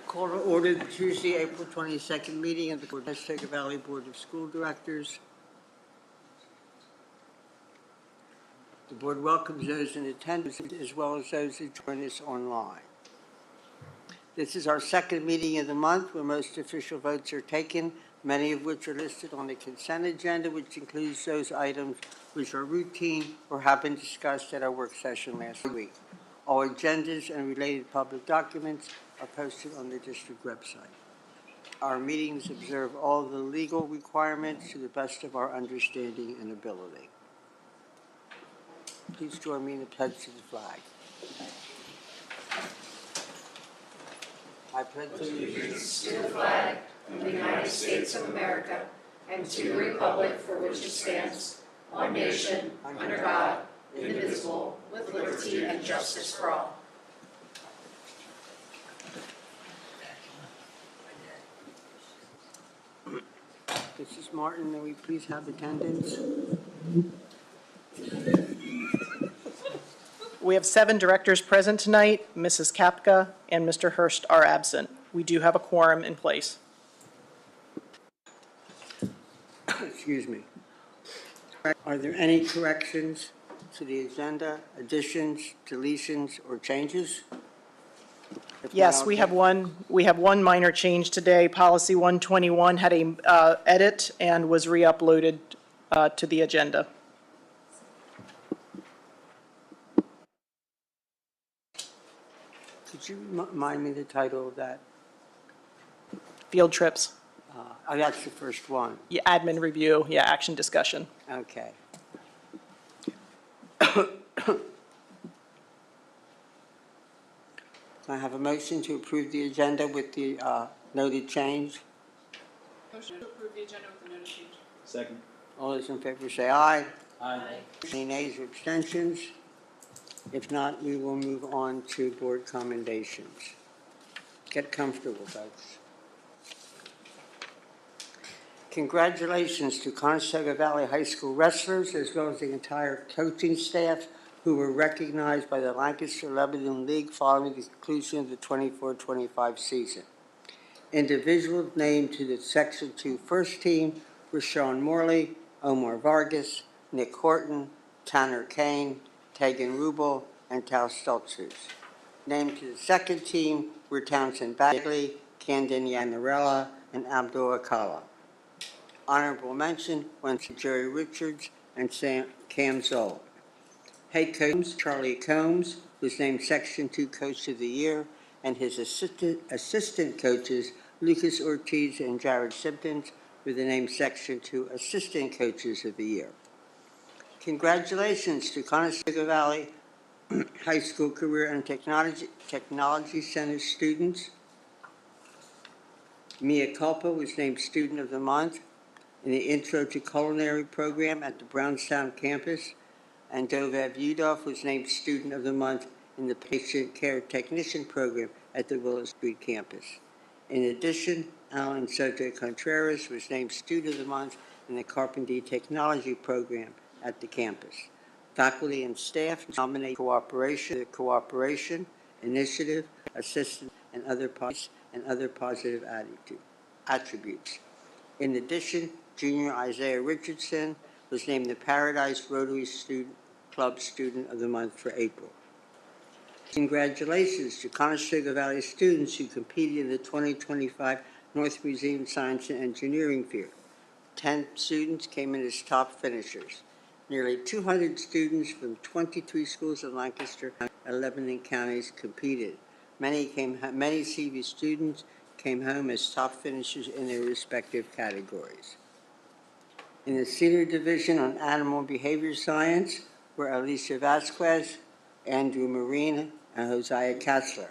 Call to order the Tuesday, April 22nd meeting of the Conestoga Valley Board of School Directors. The board welcomes those in attendance as well as those who join us online. This is our second meeting of the month where most official votes are taken, many of which are listed on the consent agenda, which includes those items which are routine or have been discussed at our work session last week. All agendas and related public documents are posted on the district website. Our meetings observe all the legal requirements to the best of our understanding and ability. Please join me in the pledge to the flag. I pledge allegiance to the flag of the United States of America and to the republic for which it stands, one nation, under God, indivisible, with liberty and justice for all. Mrs. Martin, may we please have attendance? We have 7 directors present tonight. Mrs. Kapka and Mr. Hurst are absent. We do have a quorum in place. Excuse me. Are there any corrections to the agenda, additions, deletions, or changes? Yes, we have one minor change today. Policy 121 had a edit and was re-uploaded to the agenda. Could you remind me the title of that? Field trips. Oh, that's the first one. Yeah, admin review. Yeah, action discussion. Okay. Can I have a motion to approve the agenda with the noted change? Motion to approve the agenda with the noted change. Second. All those in favor say aye. Aye. Any nays or abstentions? If not, we will move on to board commendations. Get comfortable, folks. Congratulations to Conestoga Valley High School wrestlers as well as the entire coaching staff who were recognized by the Lancaster-Lebanon League following the conclusion of the 24-25 season. Individuals named to the Section 2 first team were Sean Morley, Omar Vargas, Nick Horton, Tanner Kane, Tegan Rubel, and Tal Stoltzers. Named to the second team were Townsend Bagley, Camden Yanarella, and Abdul Akala. Honorable mention went to Jerry Richards and Cam Zoll. Head coach Charlie Combs was named Section 2 Coach of the Year, and his assistant coaches Lucas Ortiz and Jared Simpkins were the named Section 2 Assistant Coaches of the Year. Congratulations to Conestoga Valley High School Career and Technology Center students. Mia Culpa was named Student of the Month in the Intro to Culinary program at the Brownstown campus, and Dovev Udolph was named Student of the Month in the Patient Care Technician program at the Willow Street campus. In addition, Alan Soto Contreras was named Student of the Month in the Carpentry Technology program at the campus. Faculty and staff nominate cooperation, initiative, assistance, and other positive attributes. In addition, Junior Isaiah Richardson was named the Paradise Rotary Club Student of the Month for April. Congratulations to Conestoga Valley students who competed in the 2025 North Museum Science and Engineering Fair. 10 students came in as top finishers. Nearly 200 students from 23 schools in Lancaster and Lebanon counties competed. Many CV students came home as top finishers in their respective categories. In the senior division on animal behavior science were Alicia Vasquez, Andrew Marine, and Hosea Katzler.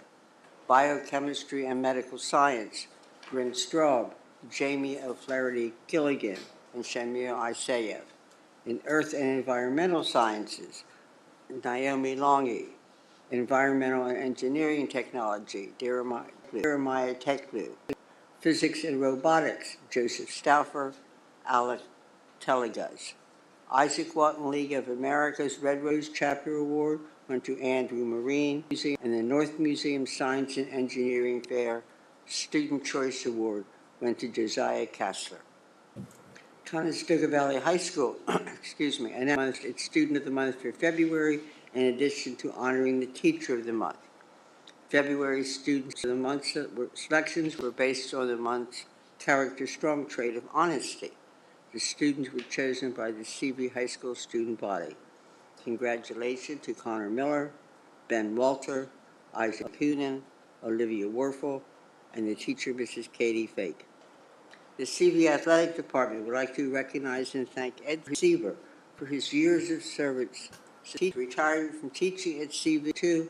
Biochemistry and medical science, Bryn Straub, Jamie O'Flaherty Gilligan, and Shamir Isayev. In earth and environmental sciences, Naomi Longy. Environmental and engineering technology, Jeremiah Teklu. Physics and robotics, Joseph Stauffer, Alec Teleguz. Isaac Walton League of America's Red Rose Chapter Award went to Andrew Marine, and the North Museum Science and Engineering Fair Student Choice Award went to Josiah Kassler. Conestoga Valley High School, announced its Student of the Month for February, in addition to honoring the Teacher of the Month. February Students of the Month selections were based on the month's character strong trait of honesty. The students were chosen by the CV High School student body. Congratulations to Connor Miller, Ben Walter, Isaac Poonen, Olivia Werfel, and the teacher, Mrs. Katie Fake. The CV Athletic Department would like to recognize and thank Ed Receiver for his years of service. Retiring from teaching at CV2,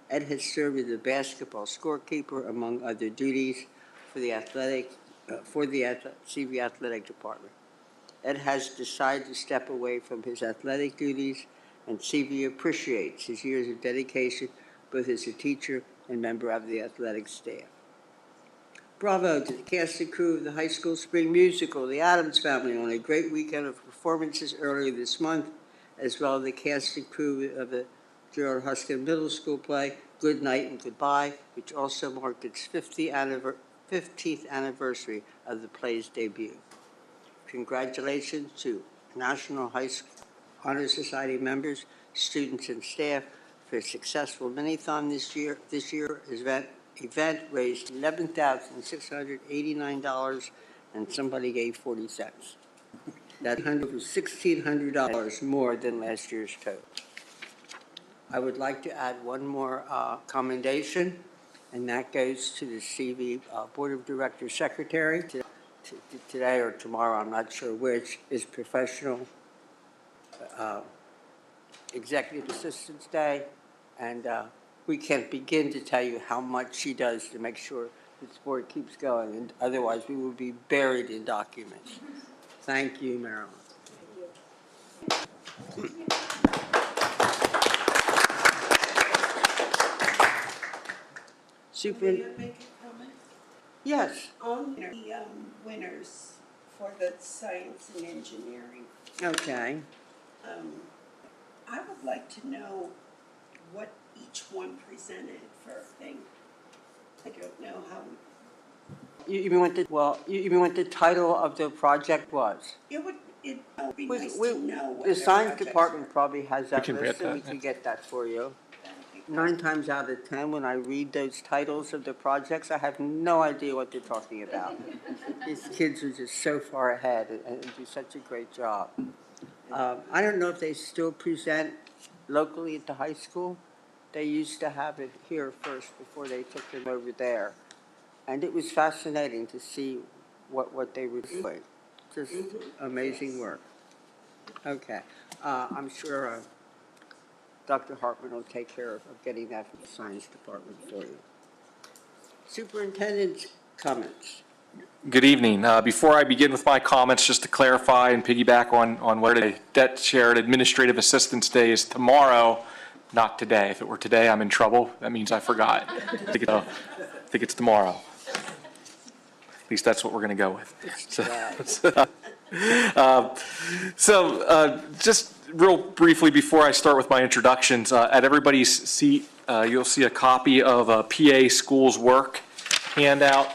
Ed has served as a basketball scorekeeper, among other duties, for the CV Athletic Department. Ed has decided to step away from his athletic duties, and CV appreciates his years of dedication, both as a teacher and member of the athletic staff. Bravo to the cast and crew of the high school spring musical, The Addams Family, on a great weekend of performances earlier this month, as well as the cast and crew of the Gerald Huskin Middle School play, Good Night and Goodbye, which also marked its 15th anniversary of the play's debut. Congratulations to National High School Honor Society members, students, and staff for a successful mini-thon this year. This year's event raised $11,689, and somebody gave 40 cents. That was $1,600 more than last year's total. I would like to add one more commendation, and that goes to the CV Board of Directors Secretary. Today or tomorrow, I'm not sure which, is Professional Executive Assistants Day, and we can't begin to tell you how much she does to make sure this board keeps going, and otherwise we will be buried in documents. Thank you, Marilyn. Super. May I make a comment? Yes. On the winners for the science and engineering, Okay. I would like to know what each one presented for a thing. I don't know how, You mean what the you mean what the title of the project was? it would be nice We- to know what The their science projects department probably has that can list, get and we that, can get that for you. were. That'd be great. 9 times out of 10, when I read those titles of the projects, I have no idea what they're talking about. These kids are just so far ahead and do such a great job. I don't know if they still present locally at the high school. They used to have it here first before they took them over there. And it was fascinating to see what they were doing. Just amazing work. Okay. I'm sure Dr. Hartman will take care of getting that from the science department for you. Superintendent's comments. Good evening. Before I begin with my comments, just to clarify and piggyback on what a Debt Shared Administrative Assistance Day is tomorrow, not today. If it were today, I'm in trouble. That means I forgot. I think it's tomorrow. At least that's what we're going to go with. Just real briefly before I start with my introductions, at everybody's seat, you'll see a copy of a PA Schools Work handout.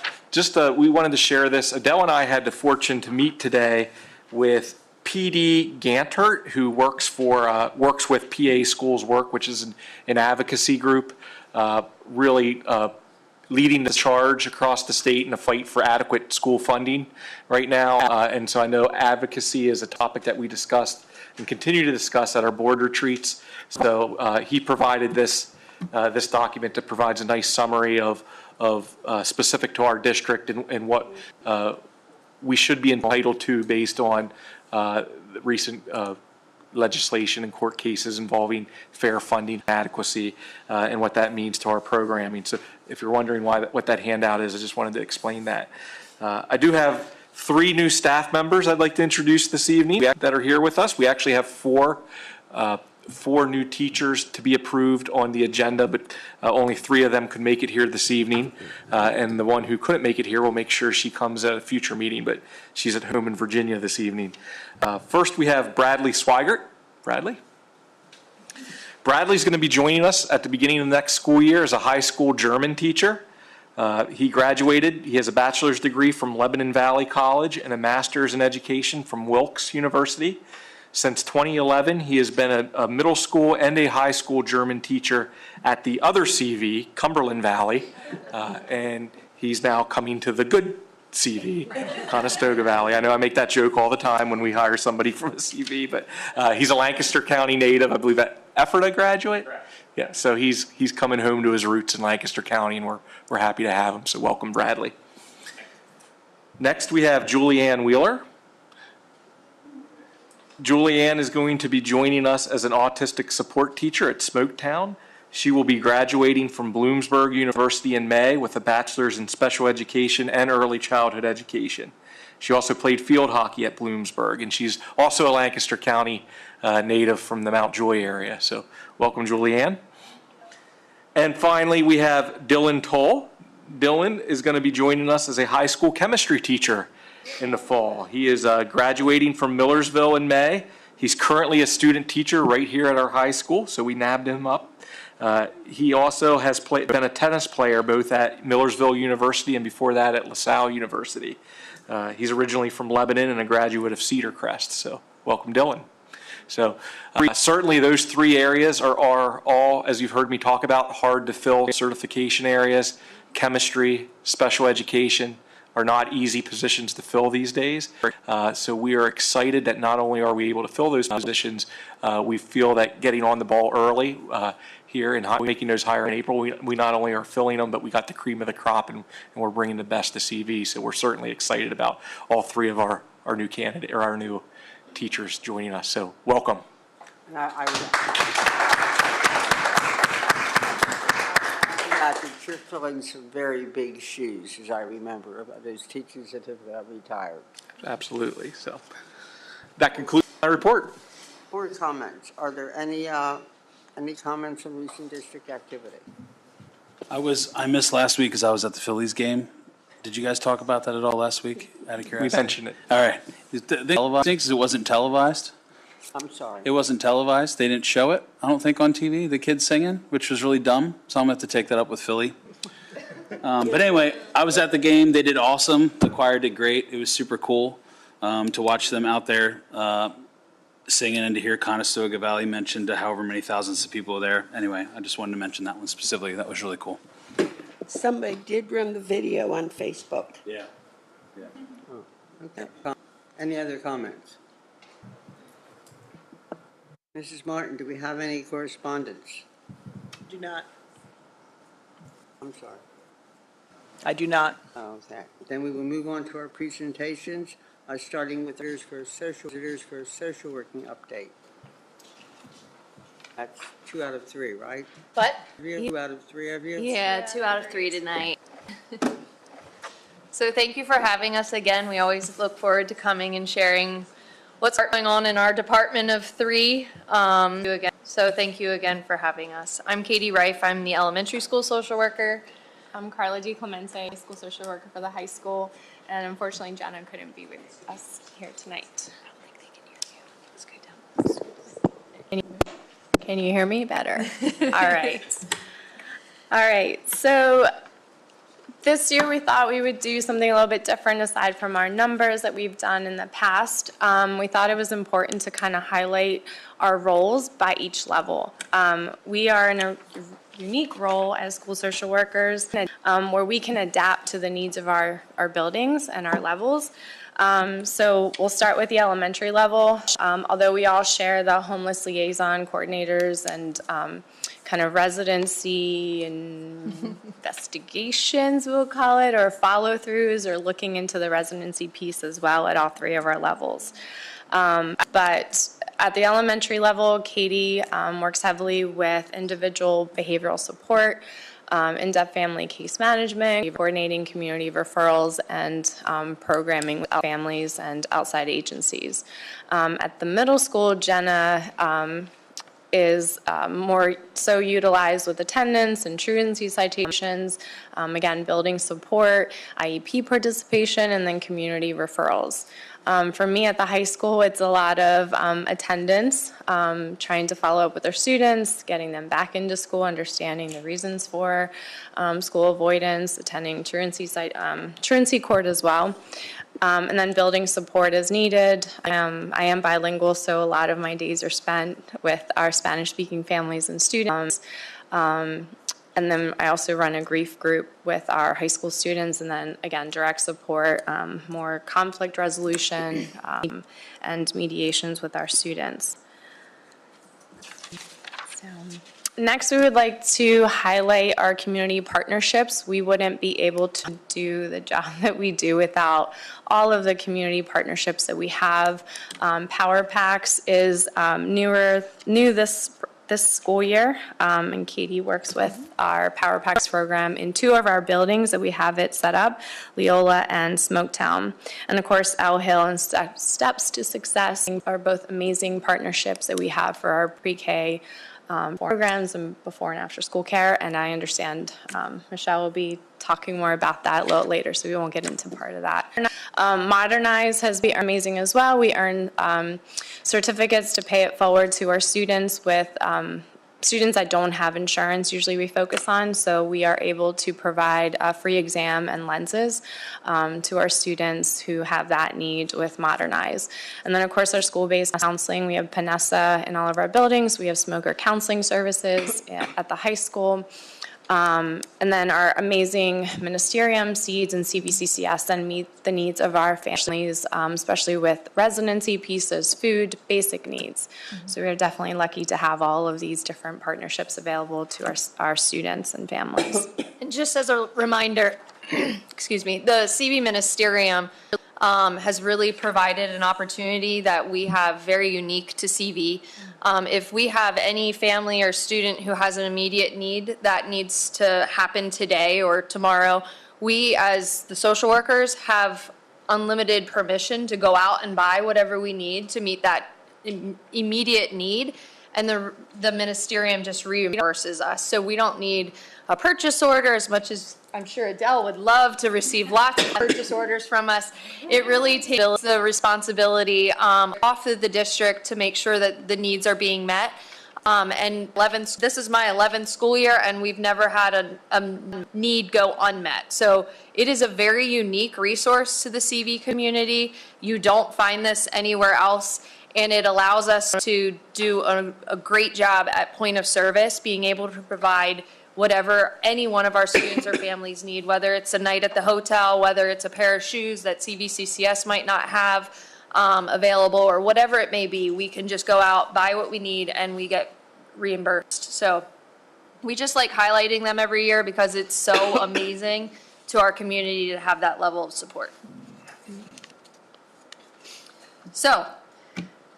We wanted to share this. Adele and I had the fortune to meet today with PD Gantert, who works with PA Schools Work, which is an advocacy group, really leading the charge across the state in a fight for adequate school funding right now. And so I know advocacy is a topic that we discussed and continue to discuss at our board retreats. So he provided this document that provides a nice summary of specific to our district and what we should be entitled to based on recent legislation and court cases involving fair funding adequacy and what that means to our programming. So if you're wondering what that handout is, I just wanted to explain that. I do have 3 new staff members I'd like to introduce this evening that are here with us. We actually have 4 new teachers to be approved on the agenda, but only 3 of them could make it here this evening. And the one who couldn't make it here will make sure she comes at a future meeting, but she's at home in Virginia this evening. First, we have Bradley Swigert. Bradley's going to be joining us at the beginning of the next school year as a high school German teacher. He graduated, he has a bachelor's degree from Lebanon Valley College and a master's in education from Wilkes University. Since 2011, he has been a middle school and a high school German teacher at the other CV, Cumberland Valley, and he's now coming to the good CV, Conestoga Valley. I know I make that joke all the time when we hire somebody from a CV, but he's a Lancaster County native, I believe an Ephrata graduate? Correct. Yeah, so he's coming home to his roots in Lancaster County, and we're happy to have him, so welcome, Bradley. Next, we have Julianne Wheeler. Julianne is going to be joining us as an autistic support teacher at Smoketown. She will be graduating from Bloomsburg University in May with a bachelor's in special education and early childhood education. She also played field hockey at Bloomsburg, and she's also a Lancaster County native from the Mount Joy area. So welcome, Julianne. And finally, we have Dylan Toll. Dylan is going to be joining us as a high school chemistry teacher in the fall. He is graduating from Millersville in May. He's currently a student teacher right here at our high school, so we nabbed him up. He also has been a tennis player both at Millersville University and before that at LaSalle University. He's originally from Lebanon and a graduate of Cedar Crest, so welcome, Dylan. So certainly those three areas are all, as you've heard me talk about, hard to fill certification areas. Chemistry, special education are not easy positions to fill these days. So we are excited that not only are we able to fill those positions, we feel that getting on the ball early here and making those hire in April, we not only are filling them, but we got the cream of the crop and we're bringing the best to CV. So we're certainly excited about all three of our new candidate or our new teachers joining us. So welcome. And I think you're filling some very big shoes, as I remember, about those teachers that have retired. Absolutely. So that concludes my report. Board comments. Are there any comments on recent district activity? I missed last week because I was at the Phillies game. Did you guys talk about that at all last week, out of curiosity? We mentioned it. All right. It wasn't televised. I'm sorry. It wasn't televised. They didn't show it, I don't think, on TV, the kids singing, which was really dumb. So I'm going to have to take that up with Philly. But anyway, I was at the game. They did awesome. The choir did great. It was super cool to watch them out there singing and to hear Conestoga Valley mentioned to however many thousands of people there. Anyway, I just wanted to mention that one specifically. That was really cool. Somebody did run the video on Facebook. Yeah. Okay. Any other comments? Mrs. Martin, do we have any correspondence? Do not. I'm sorry. I do not. Okay. Then we will move on to our presentations, starting with visitors for a social working update. That's 2 out of 3, right? What? 2 out of 3 of you? Yeah, 2 out of 3 tonight. So thank you for having us again. We always look forward to coming and sharing what's going on in our department of 3. So thank you again for having us. I'm Katie Reif. I'm the elementary school social worker. I'm Carla Di Clemente, school social worker for the high school, and unfortunately Jenna couldn't be with us here tonight. Can you hear me better? All right. All right. So this year we thought we would do something a little bit different aside from our numbers that we've done in the past. We thought it was important to kind of highlight our roles by each level. We are in a unique role as school social workers where we can adapt to the needs of our buildings and our levels. So we'll start with the elementary level. Although we all share the homeless liaison coordinators and kind of residency and investigations, we'll call it, or follow-throughs, or looking into the residency piece as well at all 3 of our levels. But at the elementary level, Katie works heavily with individual behavioral support, in-depth family case management, coordinating community referrals, and programming with families and outside agencies. At the middle school, Jenna is more so utilized with attendance and truancy citations, again, building support, IEP participation, and then community referrals. For me at the high school, it's a lot of attendance, trying to follow up with our students, getting them back into school, understanding the reasons for school avoidance, attending truancy court as well. And then building support as needed. I am bilingual, so a lot of my days are spent with our Spanish-speaking families and students. And then I also run a grief group with our high school students, and then, again, direct support, more conflict resolution, and mediations with our students. So, next, we would like to highlight our community partnerships. We wouldn't be able to do the job that we do without all of the community partnerships that we have. Power Packs is new this school year, and Katie works with our Power Packs program in 2 of our buildings that we have it set up, Leola and Smoketown. And of course, Owl Hill and Steps to Success are both amazing partnerships that we have for our pre-K programs and before and after school care, and I understand Michelle will be talking more about that a little later, so we won't get into part of that. Modernize has been amazing as well. We earn certificates to pay it forward to our students with students that don't have insurance, usually we focus on, so we are able to provide a free exam and lenses to our students who have that need with Modernize. And then, of course, our school-based counseling, we have Panessa in all of our buildings, we have smoker counseling services at the high school. And then our amazing ministerium, SEEDS, and CVCCS then meet the needs of our families, especially with residency pieces, food, basic needs. So we're definitely lucky to have all of these different partnerships available to our students and families. And just as a reminder, excuse me, the CV Ministerium has really provided an opportunity that we have very unique to CV. If we have any family or student who has an immediate need that needs to happen today or tomorrow, we as the social workers have unlimited permission to go out and buy whatever we need to meet that immediate need, and the ministerium just reimburses us. So we don't need a purchase order, as much as I'm sure Adele would love to receive lots of purchase orders from us. It really takes the responsibility off of the district to make sure that the needs are being met. And this is my 11th school year, and we've never had a need go unmet. So it is a very unique resource to the CV community. You don't find this anywhere else, and it allows us to do a great job at point of service, being able to provide whatever any one of our students or families need, whether it's a night at the hotel, whether it's a pair of shoes that CVCCS might not have available, or whatever it may be. We can just go out, buy what we need, and we get reimbursed. So we just like highlighting them every year because it's so amazing to our community to have that level of support. So,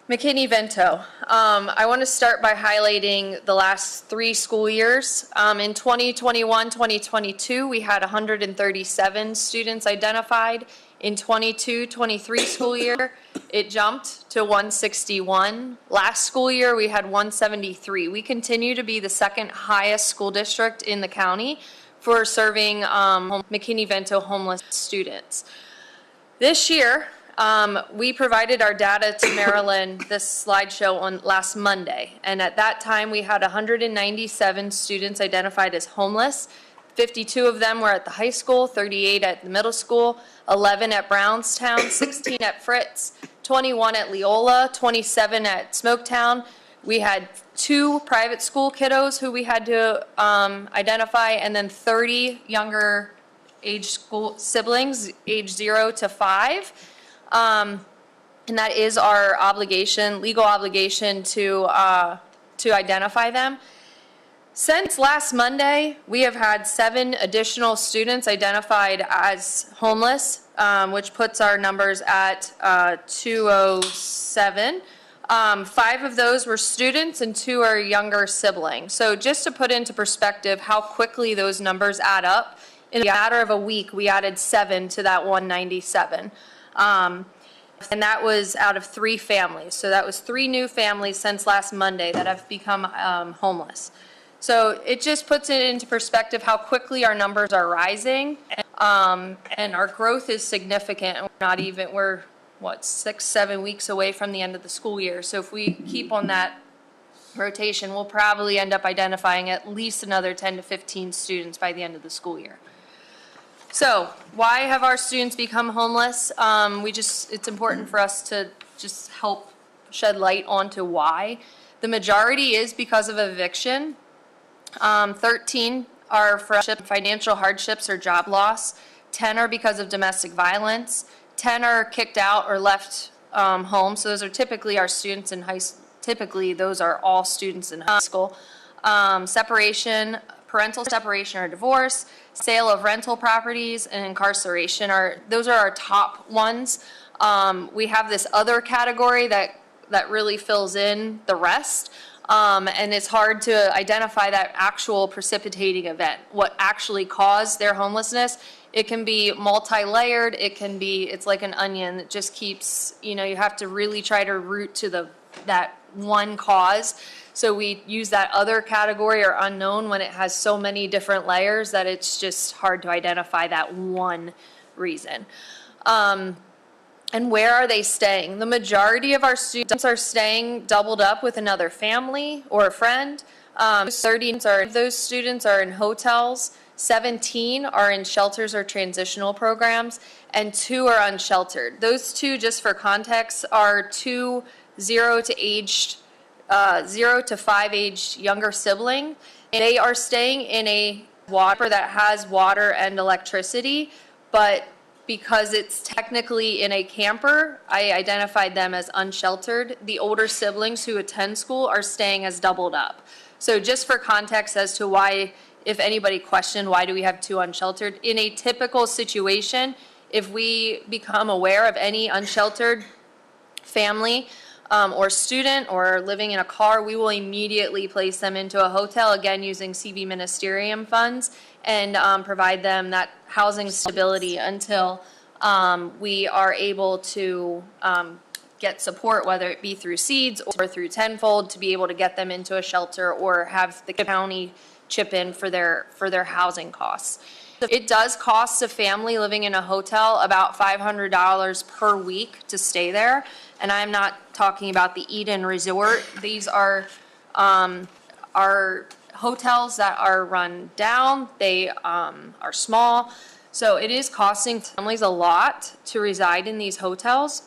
McKinney-Vento. I want to start by highlighting the last 3 school years. In 2021-2022, we had 137 students identified. In 22-23 school year, it jumped to 161. Last school year, we had 173. We continue to be the 2nd highest school district in the county for serving McKinney-Vento homeless students. This year, we provided our data to Marilyn, this slideshow, on last Monday. And at that time, we had 197 students identified as homeless. 52 of them were at the high school, 38 at the middle school, 11 at Brownstown, 16 at Fritz, 21 at Leola, 27 at Smoketown. We had 2 private school kiddos who we had to identify, and then 30 younger age school siblings, age 0 to 5. And that is our obligation, legal obligation to identify them. Since last Monday, we have had 7 additional students identified as homeless, which puts our numbers at 207. 5 of those were students and 2 are younger siblings. So just to put into perspective how quickly those numbers add up, in a matter of a week, we added 7 to that 197. and that was out of 3 families. So that was 3 new families since last Monday that have become homeless. So it just puts it into perspective how quickly our numbers are rising, and our growth is significant. We're what, 6-7 weeks away from the end of the school year. So if we keep on that rotation, we'll probably end up identifying at least another 10 to 15 students by the end of the school year. So why have our students become homeless? It's important for us to just help shed light onto why. The majority is because of eviction. 13 are for financial hardships or job loss. 10 are because of domestic violence. 10 are kicked out or left home. So those are typically our students in high school. Typically, those are all students in high school. Separation, parental separation or divorce, sale of rental properties, and incarceration those are our top ones. We have this other category that really fills in the rest. And it's hard to identify that actual precipitating event, what actually caused their homelessness. It can be multi-layered. It's like an onion that just keeps, you have to really try to root to that one cause. So we use that other category or unknown when it has so many different layers that it's just hard to identify that one reason. And where are they staying? The majority of our students are staying doubled up with another family or a friend. 30 of those students are in hotels. 17 are in shelters or transitional programs, and 2 are unsheltered. Those 2, just for context, are 2 0 to 5 age younger sibling. They are staying in a water that has water and electricity, but because it's technically in a camper, I identified them as unsheltered. The older siblings who attend school are staying as doubled up. So just for context as to why, if anybody questioned why do we have 2 unsheltered, in a typical situation, if we become aware of any unsheltered family or student or living in a car, we will immediately place them into a hotel, again using CV Ministerium funds, and provide them that housing stability until we are able to get support, whether it be through Seeds or through Tenfold, to be able to get them into a shelter or have the county chip in for their housing costs. It does cost a family living in a hotel about $500 per week to stay there. And I'm not talking about the Eden Resort. These are hotels that are run down. They are small. So it is costing families a lot to reside in these hotels,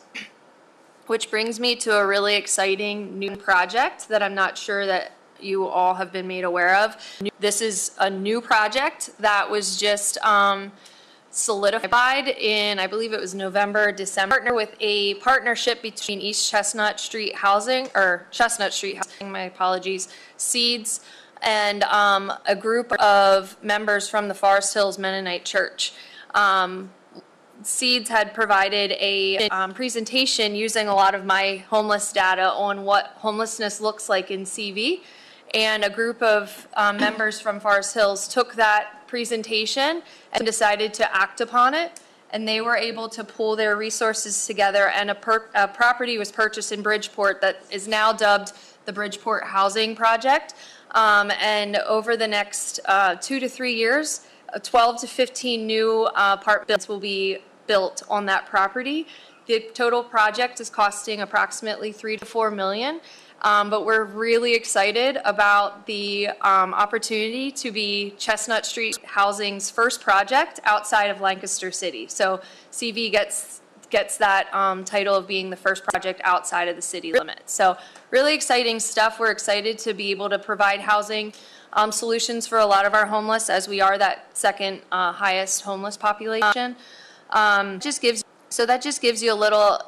which brings me to a really exciting new project that I'm not sure that you all have been made aware of. This is a new project that was just solidified in, I believe it was November, December, with a partnership between East Chestnut Street Housing, my apologies, Seeds, and a group of members from the Forest Hills Mennonite Church. Seeds had provided a presentation using a lot of my homeless data on what homelessness looks like in CV. And a group of members from Forest Hills took that presentation and decided to act upon it. And they were able to pull their resources together, and a property was purchased in Bridgeport that is now dubbed the Bridgeport Housing Project. And over the next 2 to 3 years, 12 to 15 new apartments will be built on that property. The total project is costing approximately $3 to $4 million. But we're really excited about the opportunity to be Chestnut Street Housing's first project outside of Lancaster City. So CV gets that title of being the first project outside of the city limits. So really exciting stuff. We're excited to be able to provide housing solutions for a lot of our homeless, as we are that second highest homeless population. That just gives you a little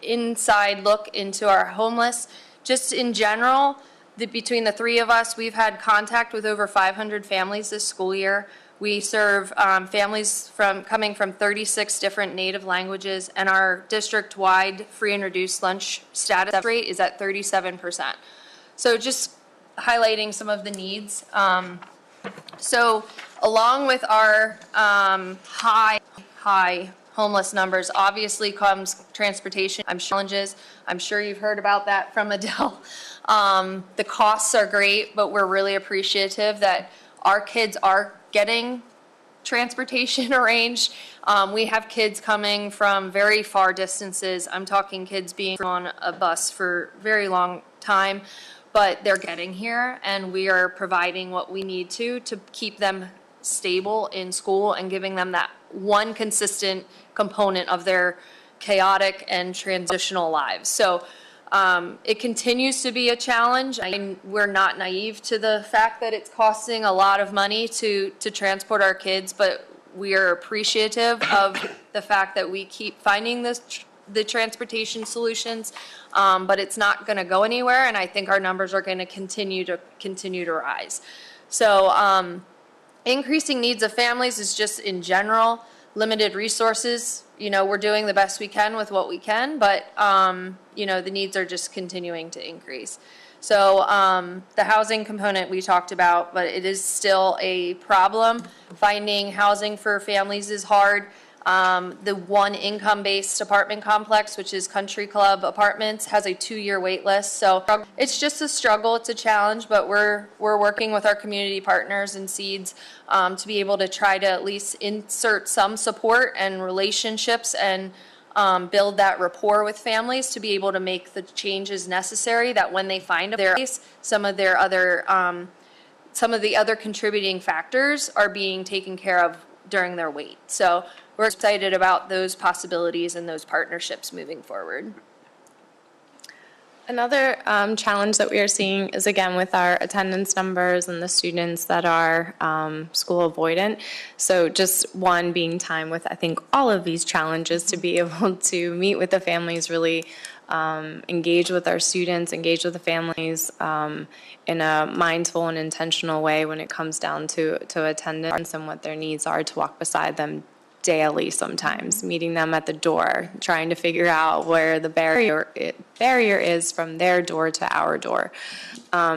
inside look into our homeless. Just in general, between the 3 of us, we've had contact with over 500 families this school year. We serve families coming from 36 different native languages, and our district-wide free and reduced lunch status rate is at 37%. So just highlighting some of the needs. So along with our high homeless numbers. Obviously comes transportation, challenges. I'm sure you've heard about that from Adele. The costs are great, but we're really appreciative that our kids are getting transportation arranged. We have kids coming from very far distances. I'm talking kids being on a bus for a very long time, but they're getting here, and we are providing what we need to keep them stable in school and giving them that one consistent component of their chaotic and transitional lives. So it continues to be a challenge. We're not naive to the fact that it's costing a lot of money to transport our kids, but we are appreciative of the fact that we keep finding the transportation solutions, but it's not going to go anywhere, and I think our numbers are going to continue to rise. So increasing needs of families is just in general limited resources. You know, we're doing the best we can with what we can, but you know, the needs are just continuing to increase. So the housing component we talked about, but it is still a problem. Finding housing for families is hard. The one income-based apartment complex, which is Country Club Apartments, has a 2-year wait list. So it's just a struggle, it's a challenge, but we're working with our community partners and SEEDS to be able to try to at least insert some support and relationships and build that rapport with families to be able to make the changes necessary that when they find their place, some of the other contributing factors are being taken care of during their wait. So we're excited about those possibilities and those partnerships moving forward. Another challenge that we are seeing is, again, with our attendance numbers and the students that are school avoidant. So just one, being time with, I think, all of these challenges to be able to meet with the families, really engage with our students, engage with the families in a mindful and intentional way when it comes down to attendance and what their needs are, to walk beside them daily sometimes, meeting them at the door, trying to figure out where the barrier is from their door to our door.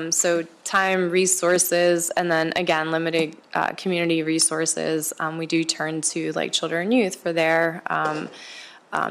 So time, resources, and then again, limited community resources. We do turn to like children and youth for their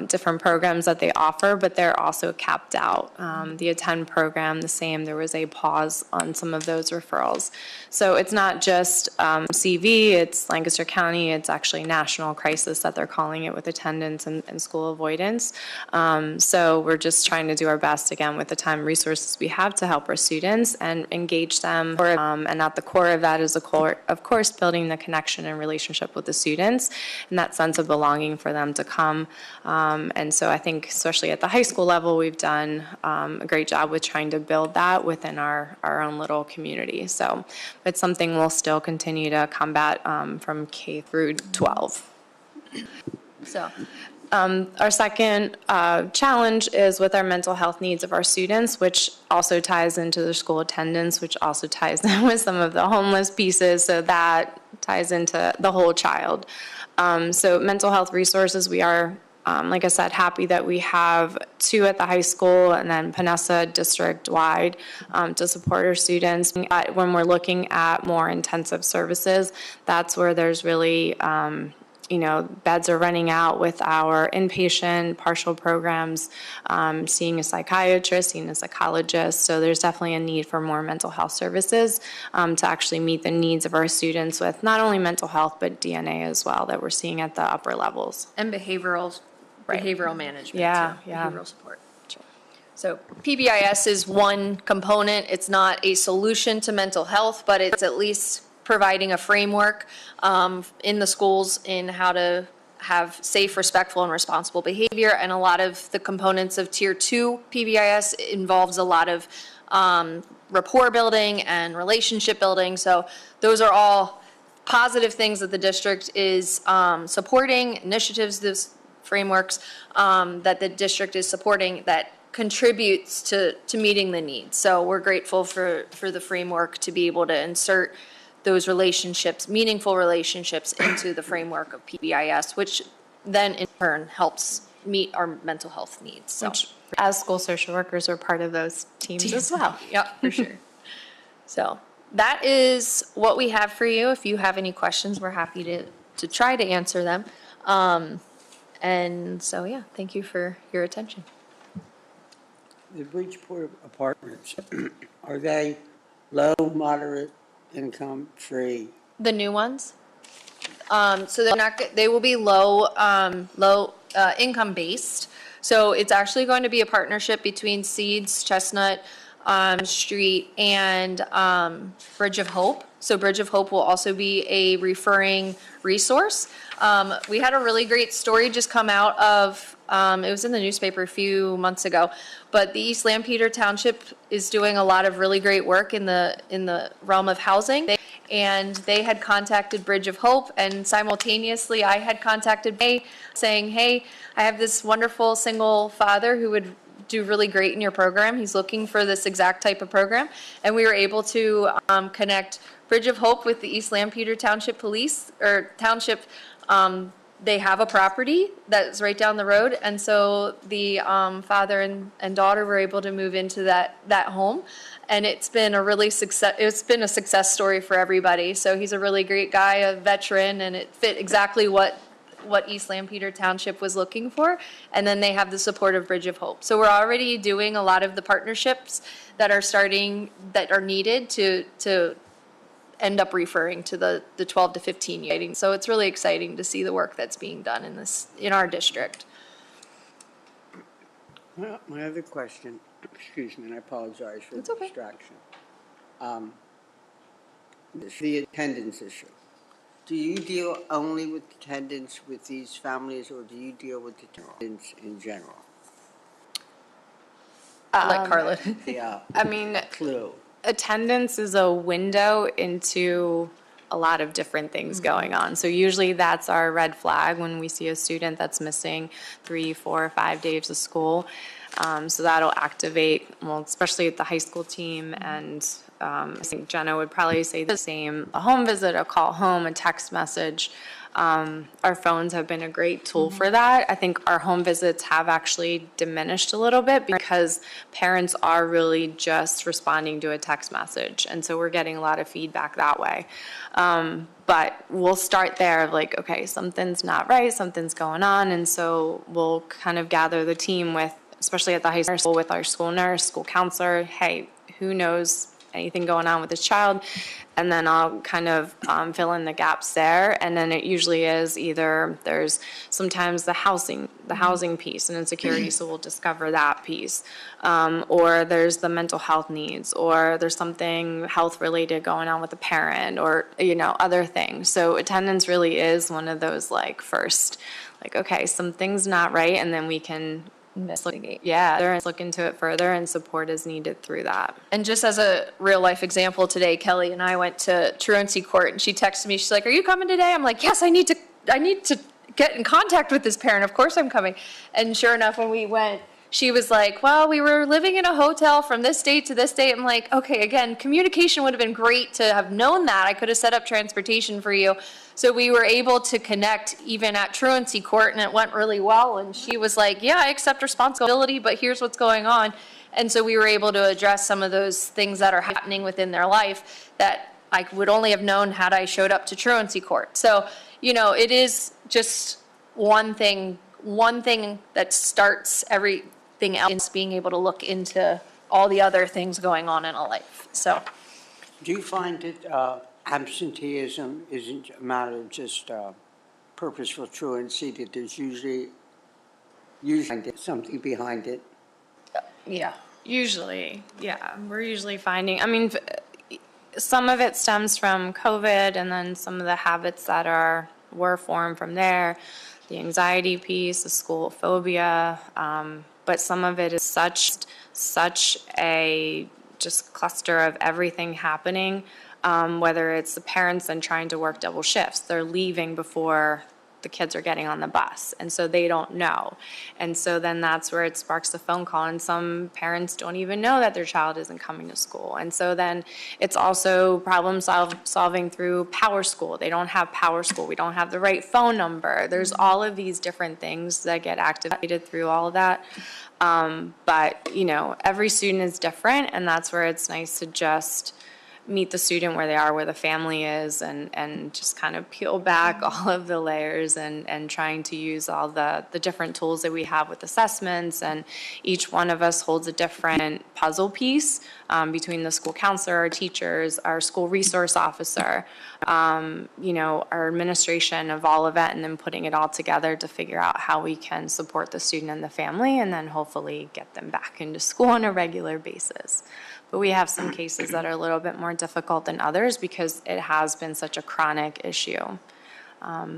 different programs that they offer, but they're also capped out. The Attend program, the same, there was a pause on some of those referrals. So it's not just CV, it's Lancaster County, it's actually national crisis that they're calling it with attendance and school avoidance. So we're just trying to do our best, again, with the time resources we have to help our students and engage them. And at the core of that is, of course, building the connection and relationship with the students and that sense of belonging for them to come. And so I think, especially at the high school level, we've done a great job with trying to build that within our own little community. So it's something we'll still continue to combat from K through 12. So our second challenge is with our mental health needs of our students, which also ties into the school attendance, which also ties in with some of the homeless pieces. So that ties into the whole child. So mental health resources, we are like I said, happy that we have 2 at the high school and then Conestoga district-wide to support our students. When we're looking at more intensive services, that's where there's really, beds are running out with our inpatient partial programs, seeing a psychiatrist, seeing a psychologist. So there's definitely a need for more mental health services to actually meet the needs of our students with not only mental health, but DNA as well that we're seeing at the upper levels. And behavioral management. Yeah, too, yeah. Behavioral support. So PBIS is one component. It's not a solution to mental health, but it's at least providing a framework in the schools in how to have safe, respectful, and responsible behavior. And a lot of the components of Tier 2 PBIS involves a lot of rapport building and relationship building. So those are all positive things that the district is supporting, initiatives, frameworks that the district is supporting that contributes to meeting the needs. So we're grateful for the framework to be able to insert those relationships, meaningful relationships, into the framework of PBIS, which then in turn helps meet our mental health needs. So Which, as school social workers, we're part of those teams as well. Yep, for sure. So that is what we have for you. If you have any questions, we're happy to try to answer them. And so, yeah, thank you for your attention. The Bridgeport apartments, are they low, moderate income, free? The new ones? So they're not, they will be income based. So it's actually going to be a partnership between Seeds, Chestnut, Street, and, Bridge of Hope. So Bridge of Hope will also be a referring resource. We had a really great story just come out of, it was in the newspaper a few months ago, but the East Lampeter Township is doing a lot of really great work in the realm of housing. And they had contacted Bridge of Hope, and simultaneously I had contacted Bay saying, hey, I have this wonderful single father who would do really great in your program. He's looking for this exact type of program. And we were able to connect Bridge of Hope with the East Lampeter Township Police, or Township. They have a property that's right down the road, and so the father and daughter were able to move into that home, and it's been a success story for everybody. So he's a really great guy, a veteran, and it fit exactly what East Lampeter Township was looking for. And then they have the support of Bridge of Hope. So we're already doing a lot of the partnerships that are needed to end up referring to the 12 to 15 year. So it's really exciting to see the work that's being done in our district. Well, my other question, excuse me, and I apologize for It's the okay. distraction. The attendance issue. Do you deal only with attendance with these families, or do you deal with attendance in general? Like Carla. Yeah, I mean, clue. attendance is a window into a lot of different things going on. So usually that's our red flag when we see a student that's missing 3, 4, 5 days of school. So that'll activate, well, especially at the high school team, and I think Jenna would probably say the same. A home visit, a call home, a text message. Our phones have been a great tool for that. I think our home visits have actually diminished a little bit because parents are really just responding to a text message. And so we're getting a lot of feedback that way. But we'll start there, like, okay, something's not right, something's going on. And so we'll kind of gather the team with, especially at the high school, with our school nurse, school counselor, hey, who knows anything going on with this child? And then I'll kind of fill in the gaps there. And then it usually is either there's sometimes the housing piece and insecurity, so we'll discover that piece. Or there's the mental health needs, or there's something health related going on with the parent, or, other things. So attendance really is one of those first, okay, something's not right, and then we can look into it further, and support is needed through that. And just as a real life example, today Kelly and I went to truancy court, and she texted me, she's like, are you coming today? I'm like, yes, I need to get in contact with this parent. Of course I'm coming. And sure enough, when we went, she was like, well, we were living in a hotel from this date to this date. I'm like, okay, again, communication would have been great to have known that. I could have set up transportation for you. So we were able to connect even at truancy court, and it went really well. And she was like, yeah, I accept responsibility, but here's what's going on. And so we were able to address some of those things that are happening within their life that I would only have known had I showed up to truancy court. So, it is just one thing that starts everything else, being able to look into all the other things going on in a life. So, Do you find that absenteeism isn't a matter of just purposeful truancy, that there's usually something behind it? yeah, usually, yeah, we're usually finding, some of it stems from COVID, and then some of the habits that were formed from there, the anxiety piece, the school phobia, but some of it is such a just cluster of everything happening, whether it's the parents then trying to work double shifts, they're leaving before the kids are getting on the bus, and so they don't know. And so then that's where it sparks a phone call, and some parents don't even know that their child isn't coming to school. And so then it's also problem solving through Power School. They don't have Power School. We don't have the right phone number. There's all of these different things that get activated through all of that. But, every student is different, and that's where it's nice to just meet the student where they are, where the family is, and just kind of peel back all of the layers and trying to use all the different tools that we have with assessments. And each one of us holds a different puzzle piece between the school counselor, our teachers, our school resource officer, our administration of all of it, and then putting it all together to figure out how we can support the student and the family, and then hopefully get them back into school on a regular basis. But we have some cases that are a little bit more difficult than others because it has been such a chronic issue.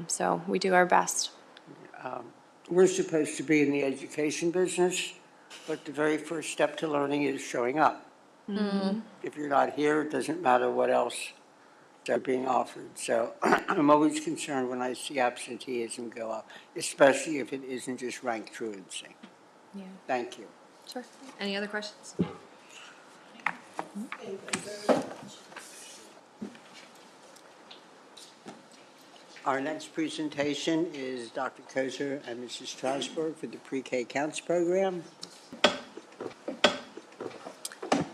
So we do our best. We're supposed to be in the education business, but the very first step to learning is showing up. Mm-hmm. If you're not here, it doesn't matter what else are being offered. So I'm always concerned when I see absenteeism go up, especially if it isn't just ranked truancy. Yeah. Thank you. Sure. Any other questions? Our next presentation is Dr. Kozer and Mrs. Strasburg for the Pre-K Counts program.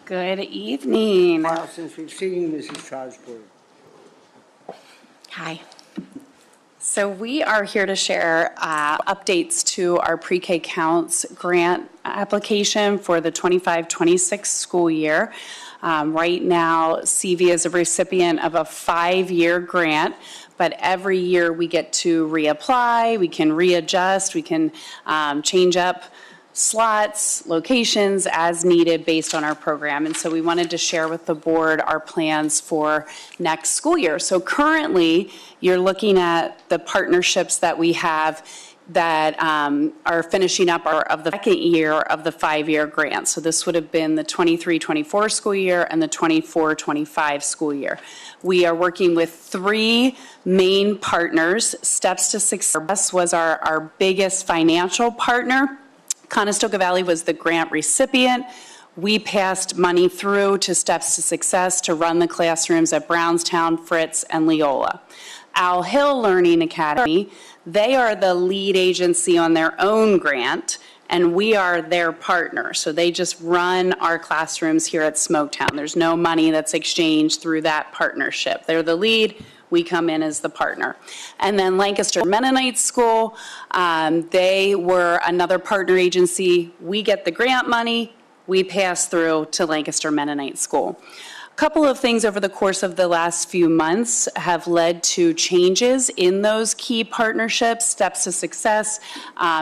Good evening. Wow, since we've seen you, Mrs. Strasburg. Hi. So we are here to share updates to our Pre-K Counts grant application for the 25-26 school year. Right now, CV is a recipient of a 5-year grant, but every year we get to reapply, we can readjust, we can change up slots, locations as needed based on our program. And so we wanted to share with the board our plans for next school year. So currently, you're looking at the partnerships that we have that are finishing up of the second year of the 5-year grant. So this would have been the 23-24 school year and the 24-25 school year. We are working with 3 main partners. Steps to Success was our biggest financial partner. Conestoga Valley was the grant recipient. We passed money through to Steps to Success to run the classrooms at Brownstown, Fritz, and Leola. Owl Hill Learning Academy, they are the lead agency on their own grant, and we are their partner. So they just run our classrooms here at Smoketown. There's no money that's exchanged through that partnership. They're the lead. We come in as the partner. And then Lancaster Mennonite School, they were another partner agency. We get the grant money, we pass through to Lancaster Mennonite School. A couple of things over the course of the last few months have led to changes in those key partnerships. Steps to Success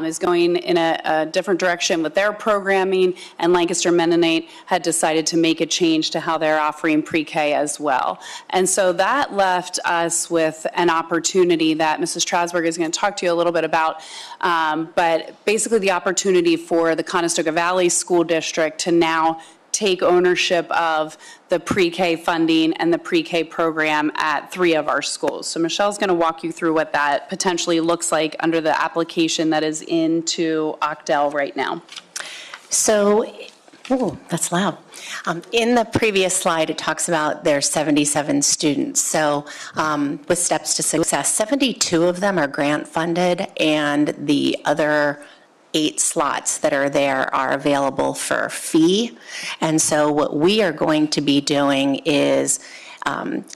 is going in a different direction with their programming, and Lancaster Mennonite had decided to make a change to how they're offering pre-K as well. And so that left us with an opportunity that Mrs. Strasburg is going to talk to you a little bit about, but basically the opportunity for the Conestoga Valley School District to now take ownership of the pre-K funding and the pre-K program at 3 of our schools. So Michelle's going to walk you through what that potentially looks like under the application that is into Octel right now. So, oh, that's loud. In the previous slide, it talks about there's 77 students. So with Steps to Success, 72 of them are grant funded, and the other 8 slots that are there are available for fee. And so what we are going to be doing is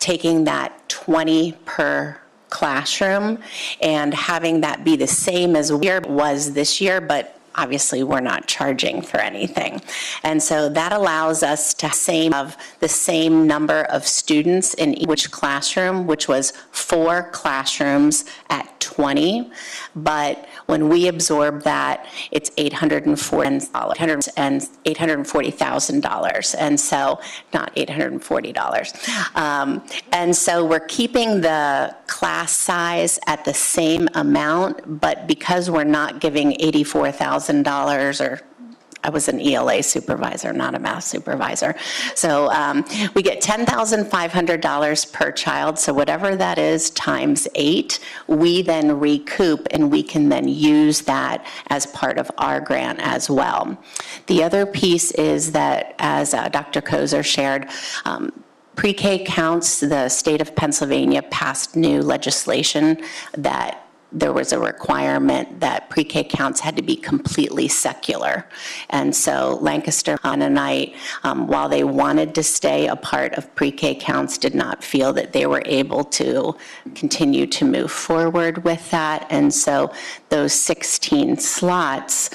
taking that 20 per classroom and having that be the same as was this year, but obviously we're not charging for anything. And so that allows us to have the same number of students in each classroom, which was 4 classrooms at 20. But when we absorb that, it's $840,000. And so, not $840. And so we're keeping the class size at the same amount, but because we're not giving $84,000, or I was an ELA supervisor, not a math supervisor. So we get $10,500 per child. So whatever that is times 8, we then recoup, and we can then use that as part of our grant as well. The other piece is that, as Dr. Kozer shared, Pre-K Counts, the state of Pennsylvania passed new legislation that there was a requirement that pre-K counts had to be completely secular. And so Lancaster Mennonite, while they wanted to stay a part of pre-K counts, did not feel that they were able to continue to move forward with that. And so those 16 slots,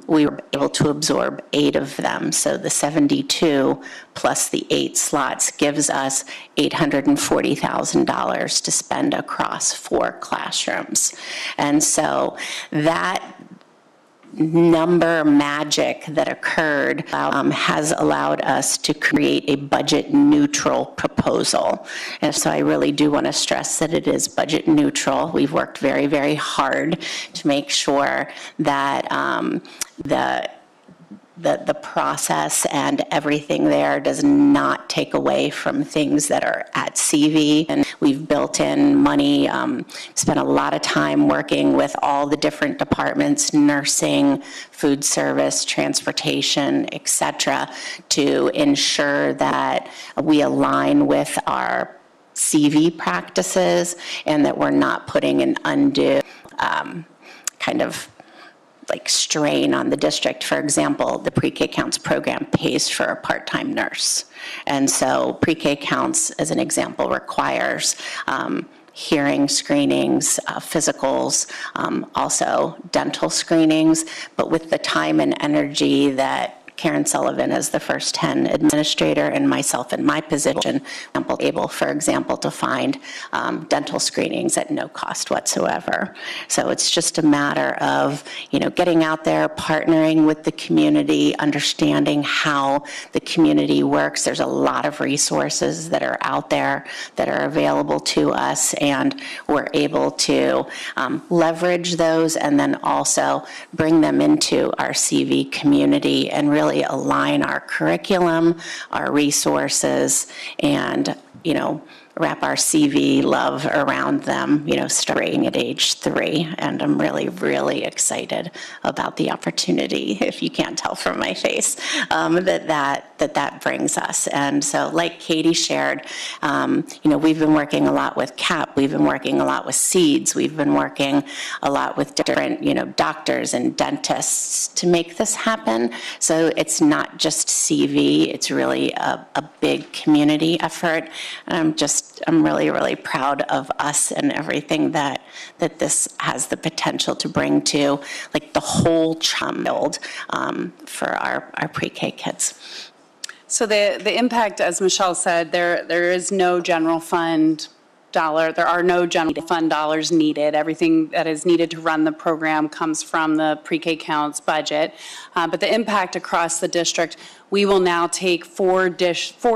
we were able to absorb 8 of them. So the 72 plus the 8 slots gives us $840,000 to spend across 4 classrooms. And so that number magic that occurred has allowed us to create a budget neutral proposal. And so I really do want to stress that it is budget neutral. We've worked very, very hard to make sure that the process and everything there does not take away from things that are at CV. And we've built in money, spent a lot of time working with all the different departments, nursing, food service, transportation, et cetera, to ensure that we align with our CV practices and that we're not putting an undue kind of like strain on the district. For example, the pre-K counts program pays for a part-time nurse. And so pre-K counts, as an example, requires hearing screenings, physicals, also dental screenings, but with the time and energy that Karen Sullivan as the first 10 administrator and myself in my position, able, for example, to find dental screenings at no cost whatsoever. So it's just a matter of, getting out there, partnering with the community, understanding how the community works. There's a lot of resources that are out there that are available to us, and we're able to leverage those and then also bring them into our CV community and really align our curriculum, our resources, and, wrap our CV love around them, starting at age 3. And I'm really, really excited about the opportunity, if you can't tell from my face, that brings us. And so like Katie shared, we've been working a lot with CAP, we've been working a lot with SEEDS, we've been working a lot with different, doctors and dentists to make this happen. So it's not just CV, it's really a big community effort. And I'm really, really proud of us and everything that this has the potential to bring to like the whole child for our pre-K kids. So the impact, as Michelle said, there is no general fund dollar. There are no general fund dollars needed. Everything that is needed to run the program comes from the pre-K counts budget. But the impact across the district, we will now take 4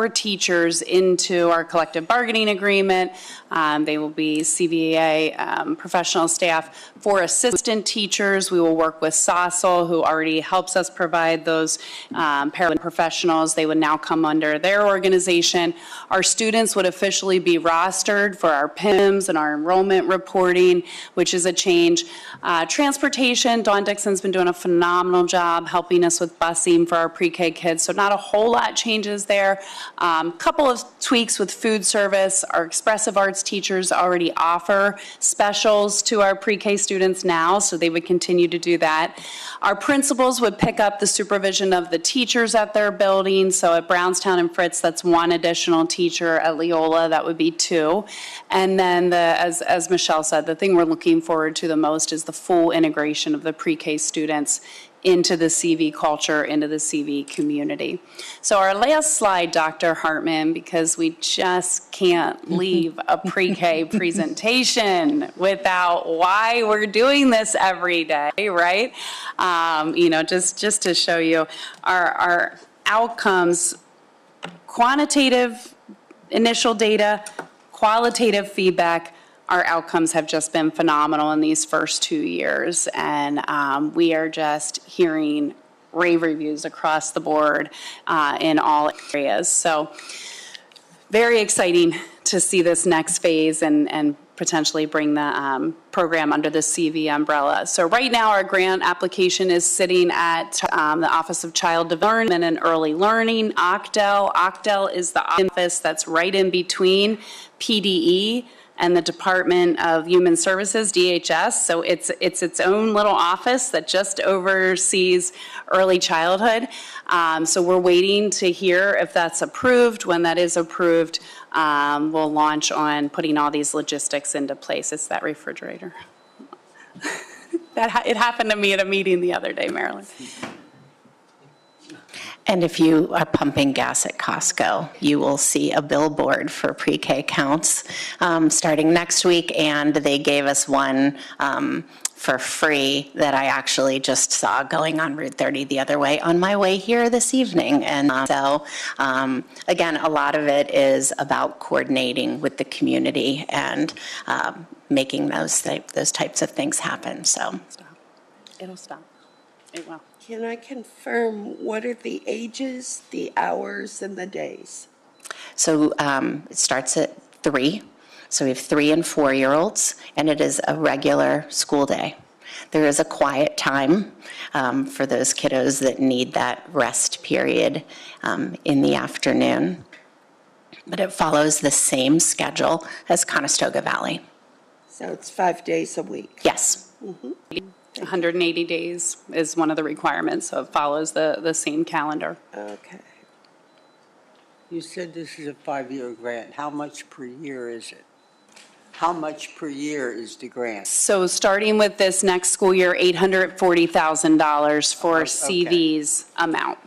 teachers into our collective bargaining agreement. They will be CVA professional staff. 4 assistant teachers. We will work with SOSL, who already helps us provide those paraprofessionals. They would now come under their organization. Our students would officially be rostered for our PIMS and our enrollment reporting, which is a change. Transportation, Dawn Dixon's been doing a phenomenal job helping us with busing for our pre-K kids, so not a whole lot changes there. Couple of tweaks with food service. Our expressive arts teachers already offer specials to our pre-K students now, so they would continue to do that. Our principals would pick up the supervision of the teachers at their building, so at Brownstown and Fritz, that's 1 additional teacher. At Leola, that would be 2. And then, as Michelle said, the thing we're looking forward to the most is the full integration of the pre-K students into the CV culture, into the CV community. So our last slide, Dr. Hartman, because we just can't leave a pre-K presentation without why we're doing this every day, right? Just to show you our outcomes, quantitative initial data, qualitative feedback. Our outcomes have just been phenomenal in these first 2 years, and we are just hearing rave reviews across the board in all areas. So very exciting to see this next phase and potentially bring the program under the CV umbrella. So right now our grant application is sitting at the Office of Child Development and Early Learning, OCDEL. OCDEL is the office that's right in between PDE and the Department of Human Services, DHS. So it's its own little office that just oversees early childhood. So we're waiting to hear if that's approved. When that is approved, we'll launch on putting all these logistics into place. It's that refrigerator. It happened to me at a meeting the other day, Marilyn. And if you are pumping gas at Costco, you will see a billboard for pre-K counts starting next week, and they gave us one for free that I actually just saw going on Route 30 the other way on my way here this evening. And so, again, a lot of it is about coordinating with the community and making those types of things happen. So, It'll stop. It will. Can I confirm what are the ages, the hours, and the days? So it starts at 3. So we have 3 and 4-year-olds, and it is a regular school day. There is a quiet time for those kiddos that need that rest period in the afternoon. But it follows the same schedule as Conestoga Valley. So it's 5 days a week? Yes. 180 days is one of the requirements, so it follows the same calendar. Okay. You said this is a 5-year grant. How much per year is it? How much per year is the grant? So starting with this next school year, $840,000 for Okay. CV's amount.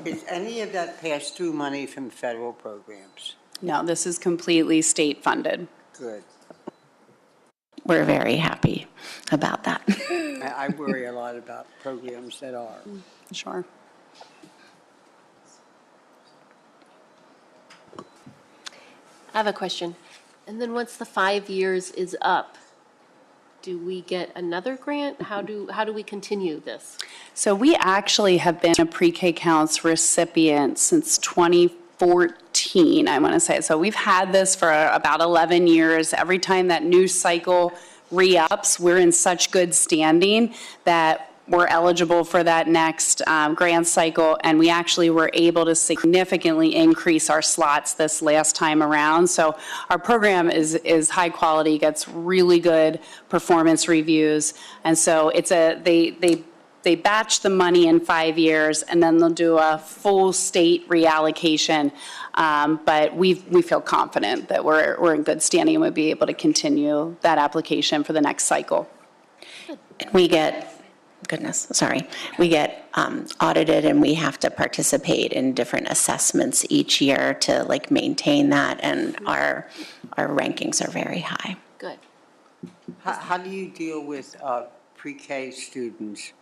Is any of that pass-through money from federal programs? No, this is completely state funded. Good. We're very happy about that. I worry a lot about programs that are. Sure. I have a question. And then once the 5 years is up, do we get another grant? How do we continue this? So we actually have been a pre-K counts recipient since 2014, I want to say. So we've had this for about 11 years. Every time that new cycle re-ups, we're in such good standing that we're eligible for that next grant cycle, and we actually were able to significantly increase our slots this last time around. So our program is high quality, gets really good performance reviews, and so it's they batch the money in 5 years, and then they'll do a full state reallocation. But we feel confident that we're in good standing and we'll be able to continue that application for the next cycle. We get audited, and we have to participate in different assessments each year to maintain that, and our rankings are very high. Good. How do you deal with pre-K students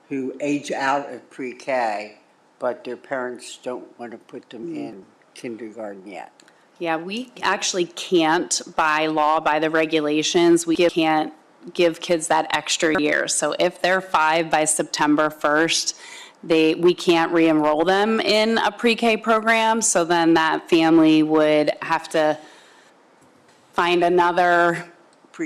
who age out of pre-K, but their parents don't want to put them in kindergarten yet? Yeah, we actually can't, by law, by the regulations, we can't give kids that extra year. So if they're 5 by September 1st, we can't re-enroll them in a pre-K program. So then that family would have to find another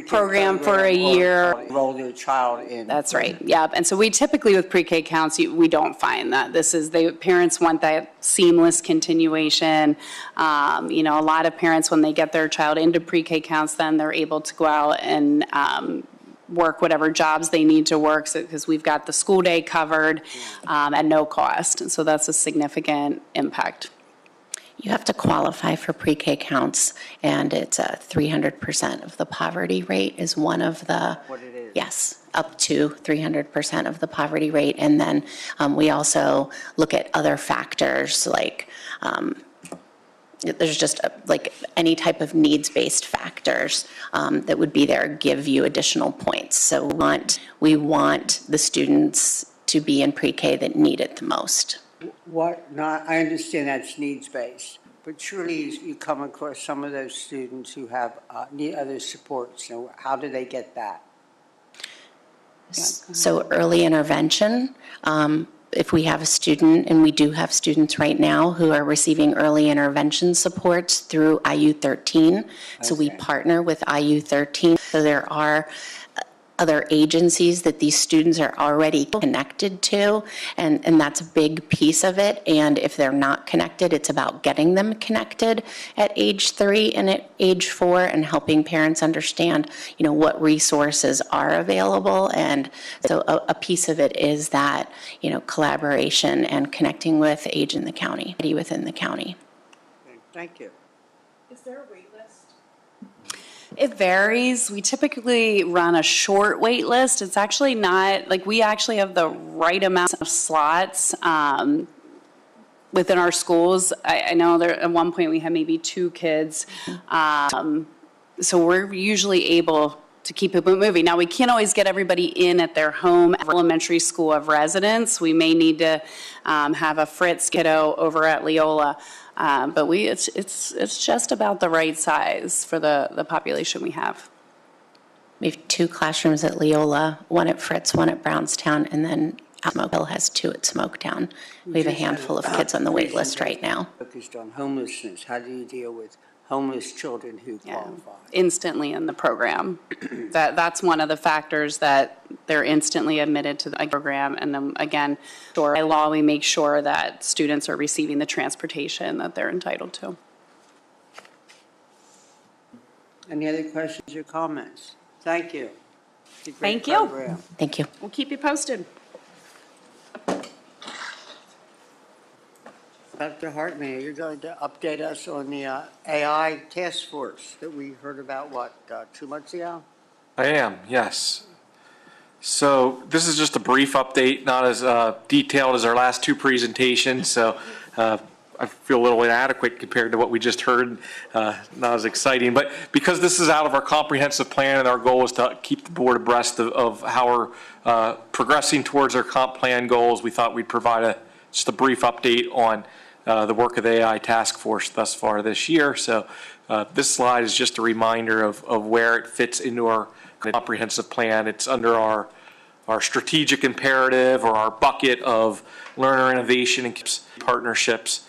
program for a year. Enroll their child in. That's right, yep. And so we typically, with pre-K counts, we don't find that. The parents want that seamless continuation. A lot of parents, when they get their child into pre-K counts, then they're able to go out and work whatever jobs they need to work, because we've got the school day covered at no cost. And so that's a significant impact. You have to qualify for pre-K counts, and it's 300% of the poverty rate is one of the. What it is. Yes, up to 300% of the poverty rate. And then we also look at other factors like there's just any type of needs-based factors that would be there, give you additional points. So we want the students to be in pre-K that need it the most. I understand that's needs-based, but surely you come across some of those students who have need other support. So how do they get that? So early intervention, if we have a student, and we do have students right now who are receiving early intervention supports through IU 13. So we partner with IU 13. So there are other agencies that these students are already connected to, and that's a big piece of it. And if they're not connected, it's about getting them connected at age 3 and at age 4, and helping parents understand, what resources are available. And so a piece of it is that, collaboration and connecting with age in the county, within the county. Okay, thank you. Is there a wait list? It varies. We typically run a short wait list. It's actually not, we actually have the right amount of slots within our schools. I know there at one point we had maybe 2 kids. So we're usually able to keep it moving. Now, we can't always get everybody in at their home elementary school of residence. We may need to have a Fritz kiddo over at Leola. But it's just about the right size for the population we have. We have 2 classrooms at Leola, 1 at Fritz, 1 at Brownstown, and then Smokeville has 2 at Smoketown. We have a handful of kids on the wait list right now. Focused on homelessness. How do you deal with homeless children who qualify? Instantly in the program. That's one of the factors that they're instantly admitted to the program. And then again, by law, we make sure that students are receiving the transportation that they're entitled to. Any other questions or comments? Thank you. It's a great Thank you. program. Thank you. We'll keep you posted. Dr. Hartman, you're going to update us on the AI task force that we heard about, 2 months ago? I am, yes. So this is just a brief update, not as detailed as our last 2 presentations. So I feel a little inadequate compared to what we just heard, not as exciting. But because this is out of our comprehensive plan and our goal is to keep the board abreast of how we're progressing towards our comp plan goals, we thought we'd provide just a brief update on the work of the AI task force thus far this year. So this slide is just a reminder of where it fits into our comprehensive plan. It's under our strategic imperative, or our bucket of learner innovation and partnerships.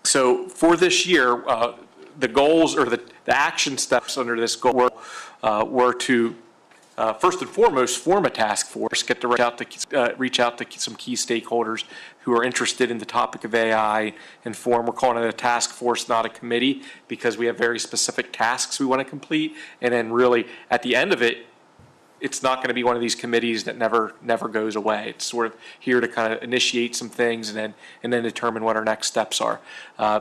So for this year, the goals, or the action steps under this goal were to first and foremost, form a task force, get to reach out to some key stakeholders who are interested in the topic of AI, and we're calling it a task force, not a committee, because we have very specific tasks we want to complete. And then really, at the end of it, it's not going to be one of these committees that never goes away. It's sort of here to kind of initiate some things and then determine what our next steps are.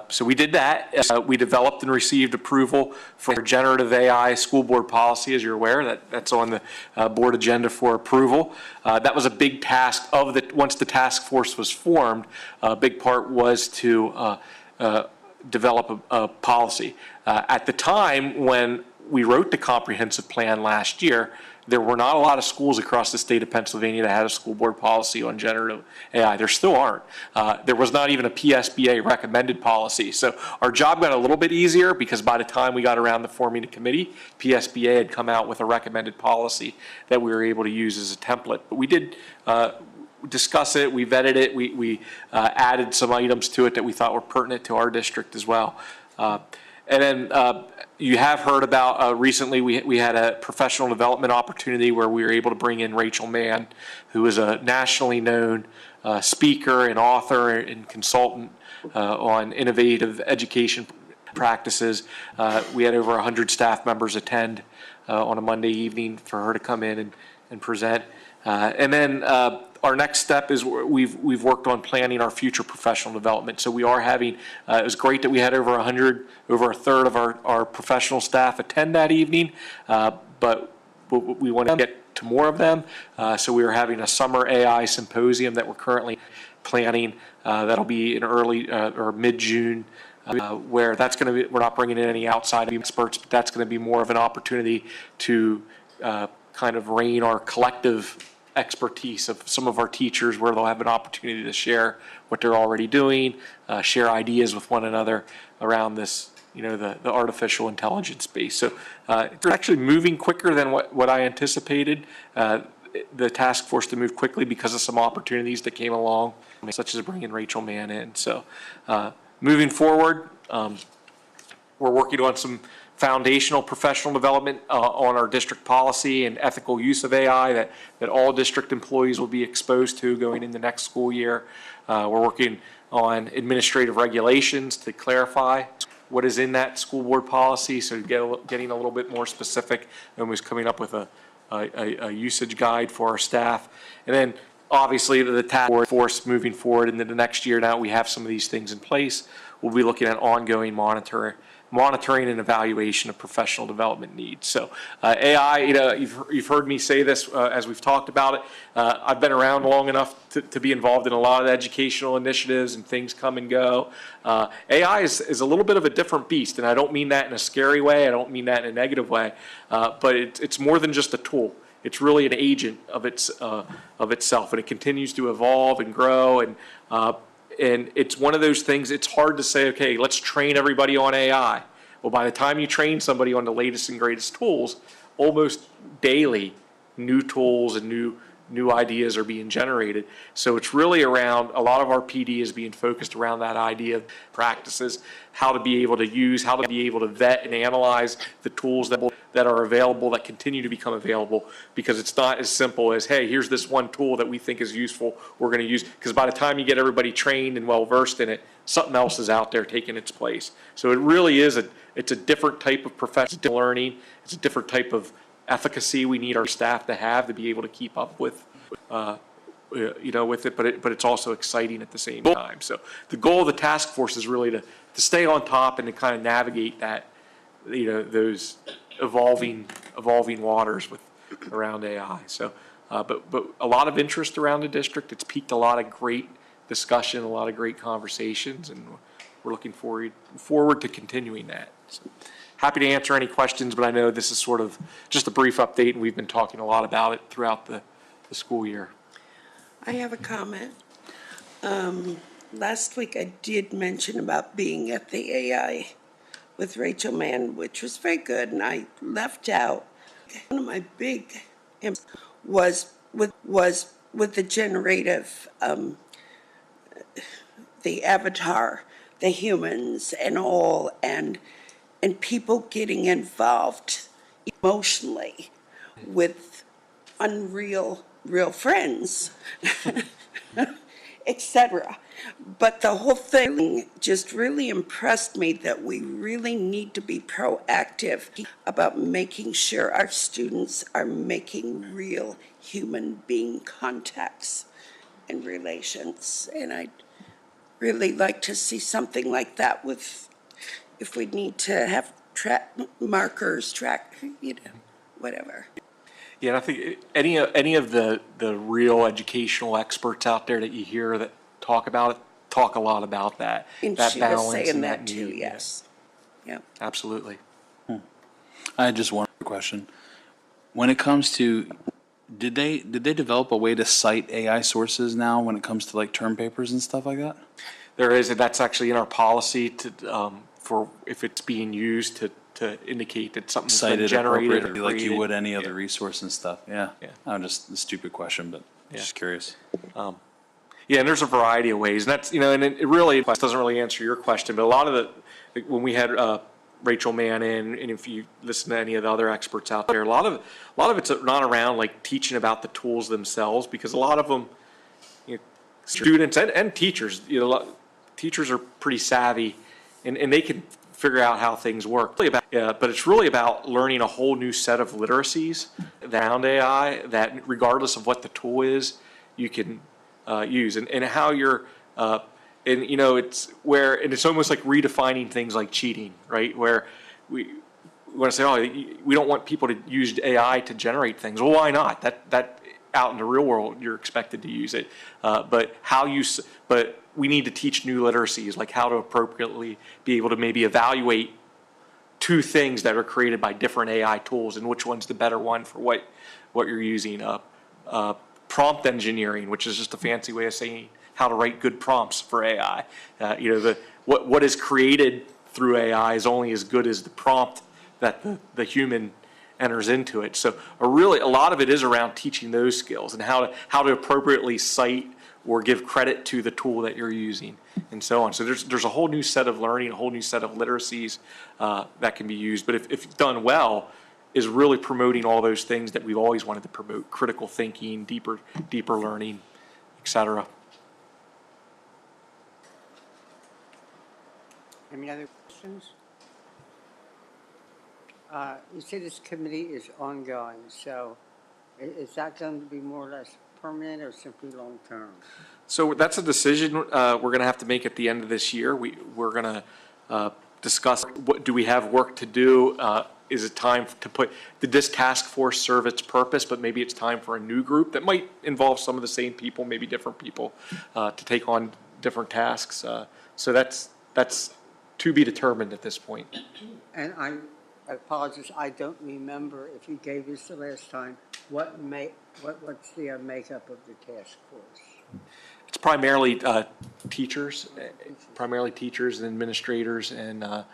So we did that. We developed and received approval for generative AI school board policy, as you're aware. That's on the board agenda for approval. That was a big task once the task force was formed. A big part was to develop a policy. At the time when we wrote the comprehensive plan last year, there were not a lot of schools across the state of Pennsylvania that had a school board policy on generative AI. There still aren't. There was not even a PSBA recommended policy. So our job got a little bit easier, because by the time we got around to forming a committee, PSBA had come out with a recommended policy that we were able to use as a template. But we did discuss it, we vetted it, we added some items to it that we thought were pertinent to our district as well. And then you have heard about recently we had a professional development opportunity where we were able to bring in Rachel Mann, who is a nationally known speaker and author and consultant on innovative education practices. We had over 100 staff members attend on a Monday evening for her to come in and present. And then our next step is we've worked on planning our future professional development. So we are having, it was great that we had over a third of our professional staff attend that evening, but we want to get to more of them. So we are having a summer AI symposium that we're currently planning. That'll be in early or mid-June. Where that's going to be, we're not bringing in any outside experts, but that's going to be more of an opportunity to kind of rein our collective expertise of some of our teachers, where they'll have an opportunity to share what they're already doing, share ideas with one another around this, the artificial intelligence space. So it's actually moving quicker than what I anticipated. The task force to move quickly because of some opportunities that came along, such as bringing Rachel Mann in. So moving forward, We're working on some foundational professional development on our district policy and ethical use of AI that all district employees will be exposed to going into next school year. We're working on administrative regulations to clarify what is in that school board policy, so getting a little bit more specific, and was coming up with a usage guide for our staff. And then obviously the task force moving forward into the next year, now we have some of these things in place, we'll be looking at ongoing monitoring and evaluation of professional development needs. So AI, you've heard me say this as we've talked about it. I've been around long enough to be involved in a lot of educational initiatives, and things come and go. AI is a little bit of a different beast, and I don't mean that in a scary way. I don't mean that in a negative way. But it's more than just a tool. It's really an agent of itself, and it continues to evolve and grow. And it's one of those things, it's hard to say, okay, let's train everybody on AI. Well, by the time you train somebody on the latest and greatest tools, almost daily, new tools and new ideas are being generated. So it's really around, a lot of our PD is being focused around that idea of practices, how to be able to use, how to be able to vet and analyze the tools that are available, that continue to become available, because it's not as simple as, hey, here's this one tool that we think is useful, we're going to use, because by the time you get everybody trained and well versed in it, something else is out there taking its place. So it really is it's a different type of professional learning. It's a different type of efficacy we need our staff to have to be able to keep up with with it, but it's also exciting at the same time. So the goal of the task force is really to stay on top and to kind of navigate that, those evolving waters around AI. So, but a lot of interest around the district. It's piqued a lot of great discussion, a lot of great conversations, and we're looking forward to continuing that. So, happy to answer any questions, but I know this is sort of just a brief update, and we've been talking a lot about it throughout the school year. I have a comment. Last week I did mention about being at the AI with Rachel Mann, which was very good, and I left out one of my big was with the generative, the avatar, the humans and all, and people getting involved emotionally with real friends, etc. But the whole thing just really impressed me that we really need to be proactive about making sure our students are making real human being contacts and relations. And I'd really like to see something like that if we need to have markers, whatever. Yeah, and I think any of the real educational experts out there that you hear that talk about it, talk a lot about that. And that she balance was saying and that too, need. yes. Yeah. Absolutely. I had just one question. When it comes to, did they develop a way to cite AI sources now when it comes to like term papers and stuff like that? There is, and that's actually in our policy for if it's being used to indicate that something's been Cited generated or appropriately like you created. would any other resource and stuff. Yeah. Yeah. Just a stupid question, but just curious. Yeah, and there's a variety of ways, and that's, and it really doesn't really answer your question, but a lot of when we had Rachel Mann in, and if you listen to any of the other experts out there, a lot of it's not around like teaching about the tools themselves, because a lot of them, students and teachers, teachers are pretty savvy, and they can figure out how things work. But it's really about learning a whole new set of literacies around AI that, regardless of what the tool is, you can use, and how you're, it's where, and it's almost like redefining things like cheating, right? Where we want to say, we don't want people to use AI to generate things. Well, why not? That out in the real world, you're expected to use it. But we need to teach new literacies, like how to appropriately be able to maybe evaluate two things that are created by different AI tools, and which one's the better one for what you're using. Prompt engineering, which is just a fancy way of saying how to write good prompts for AI. What is created through AI is only as good as the prompt that the human enters into it. So a lot of it is around teaching those skills and how to appropriately cite or give credit to the tool that you're using, and so on. So there's a whole new set of learning, a whole new set of literacies that can be used. But if done well, is really promoting all those things that we've always wanted to promote: critical thinking, deeper learning, et cetera. Any other questions? You say this committee is ongoing, so is that going to be more or less permanent or simply long-term? So that's a decision we're going to have to make at the end of this year. We're going to discuss what do we have work to do. Is it time to did this task force serve its purpose, but maybe it's time for a new group that might involve some of the same people, maybe different people, to take on different tasks. So that's to be determined at this point. And I apologize, I don't remember if you gave us the last time, what's the makeup of the task force? It's primarily teachers, and administrators, and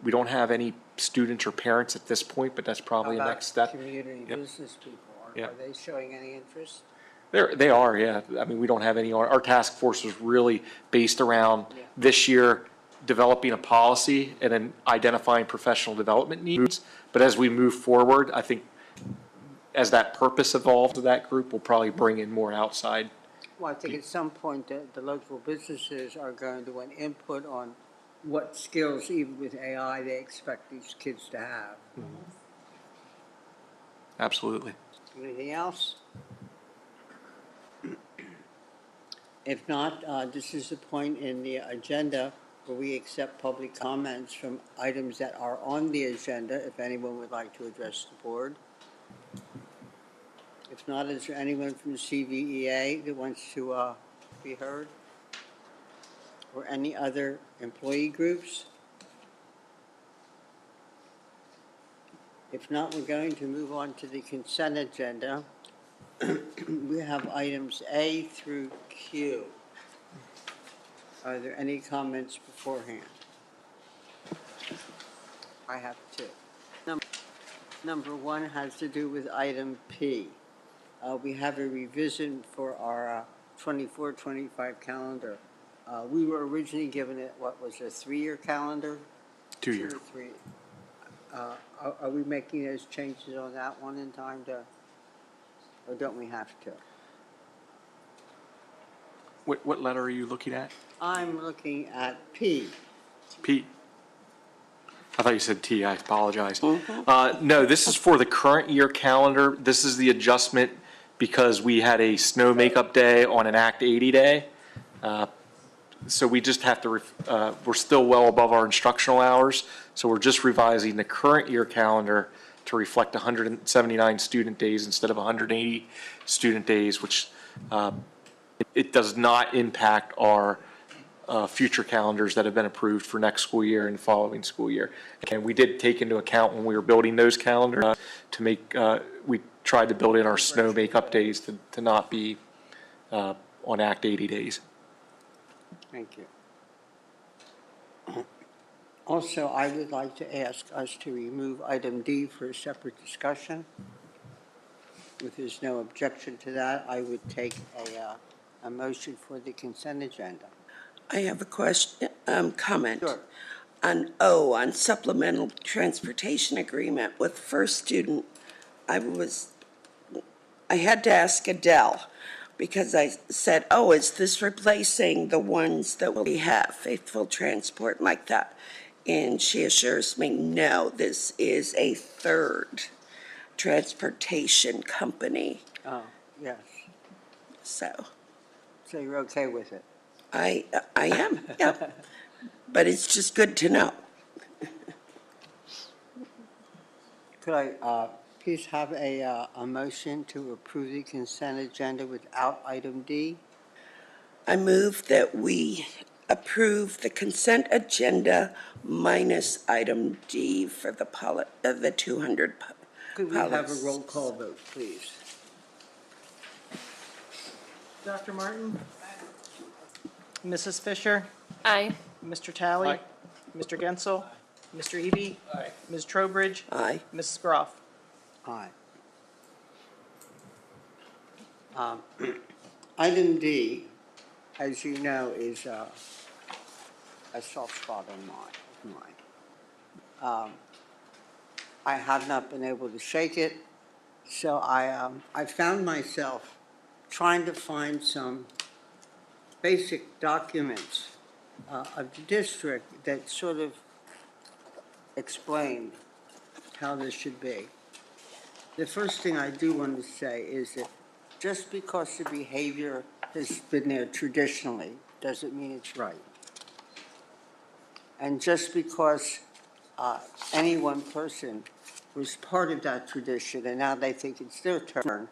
we don't have any students or parents at this point, but that's probably a next step. Community Yep. business people, Yep. are they showing any interest? They are, yeah. I mean, we don't have any, our task force was really based around this year developing a policy and then identifying professional development needs. But as we move forward, I think as that purpose evolves of that group, we'll probably bring in more outside. Well, I think at some point the local businesses are going to want input on what skills, even with AI, they expect these kids to have. Absolutely. Anything else? If not, this is the point in the agenda where we accept public comments from items that are on the agenda, if anyone would like to address the board. If not, is there anyone from the CVEA that wants to be heard? Or any other employee groups? If not, we're going to move on to the consent agenda. We have items A through Q. Are there any comments beforehand? I have two. Number one has to do with item P. We have a revision for our 24-25 calendar. We were originally given it, what was a 3-year calendar? 2 year. 2 or 3. Are we making those changes on that one in time to, or don't we have to? What letter are you looking at? I'm looking at P. P. I thought you said T. I apologize. No, this is for the current year calendar. This is the adjustment because we had a snow makeup day on an Act 80 day. So we just have to, we're still well above our instructional hours. So we're just revising the current year calendar to reflect 179 student days instead of 180 student days, which it does not impact our future calendars that have been approved for next school year and following school year. And we did take into account when we were building those calendars to make, we tried to build in our snow makeup days to not be on Act 80 days. Thank you. Also, I would like to ask us to remove item D for a separate discussion. If there's no objection to that, I would take a motion for the consent agenda. I have a question, comment. Sure. On O, on supplemental transportation agreement with First Student, I had to ask Adele, because I said, oh, is this replacing the ones that we have, Faithful Transport like that? And she assures me, no, this is a third transportation company. Oh, yes. So So you're okay with it? I am, yeah. But it's just good to know. Could I please have a motion to approve the consent agenda without item D? I move that we approve the consent agenda minus item D for the 200 Could we have a policies. roll call vote, please? Dr. Martin? Mrs. Fisher? Aye. Mr. Talley? Aye. Mr. Gensel? Mr. Eby? Ms. Trowbridge? Aye. Mrs. Groff? Aye. Item D, as you know, is a soft spot in mine. I have not been able to shake it, so I found myself trying to find some basic documents of the district that sort of explained how this should be. The first thing I do want to say is that just because the behavior has been there traditionally doesn't mean it's right. And just because any one person was part of that tradition and now they think it's their turn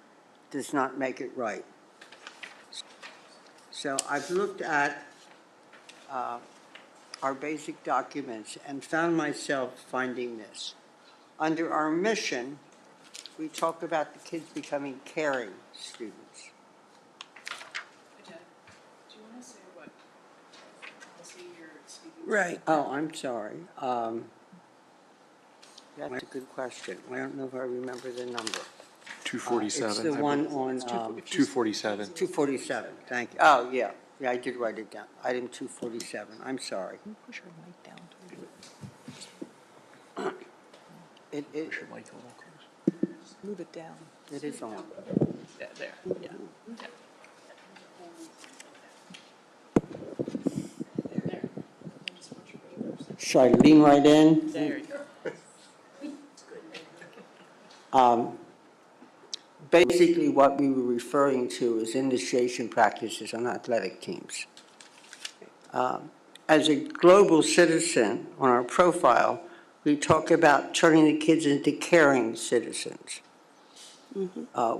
does not make it right. So I've looked at our basic documents and found myself finding this. Under our mission, we talk about the kids becoming caring students. Do you want to say what policy you're speaking to? Right. Oh, I'm sorry. That's a good question. I don't know if I remember the number. 247. It's the one on 247. 247. Thank you. Oh, yeah. Yeah, I did write it down. Item 247. I'm sorry. Push your mic down. It Move it down. it is on. There, yeah. Should I lean right in? There you go. Basically, what we were referring to is initiation practices on athletic teams. As a global citizen on our profile, we talk about turning the kids into caring citizens.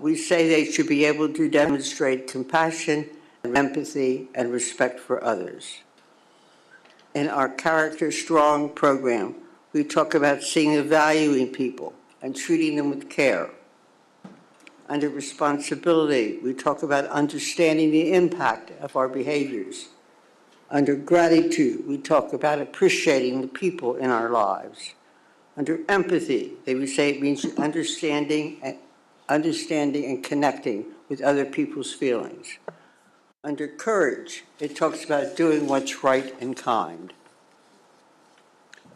We say they should be able to demonstrate compassion, empathy, and respect for others. In our Character Strong program, we talk about seeing the value in people and treating them with care. Under responsibility, we talk about understanding the impact of our behaviors. Under gratitude, we talk about appreciating the people in our lives. Under empathy, they would say it means understanding and connecting with other people's feelings. Under courage, it talks about doing what's right and kind.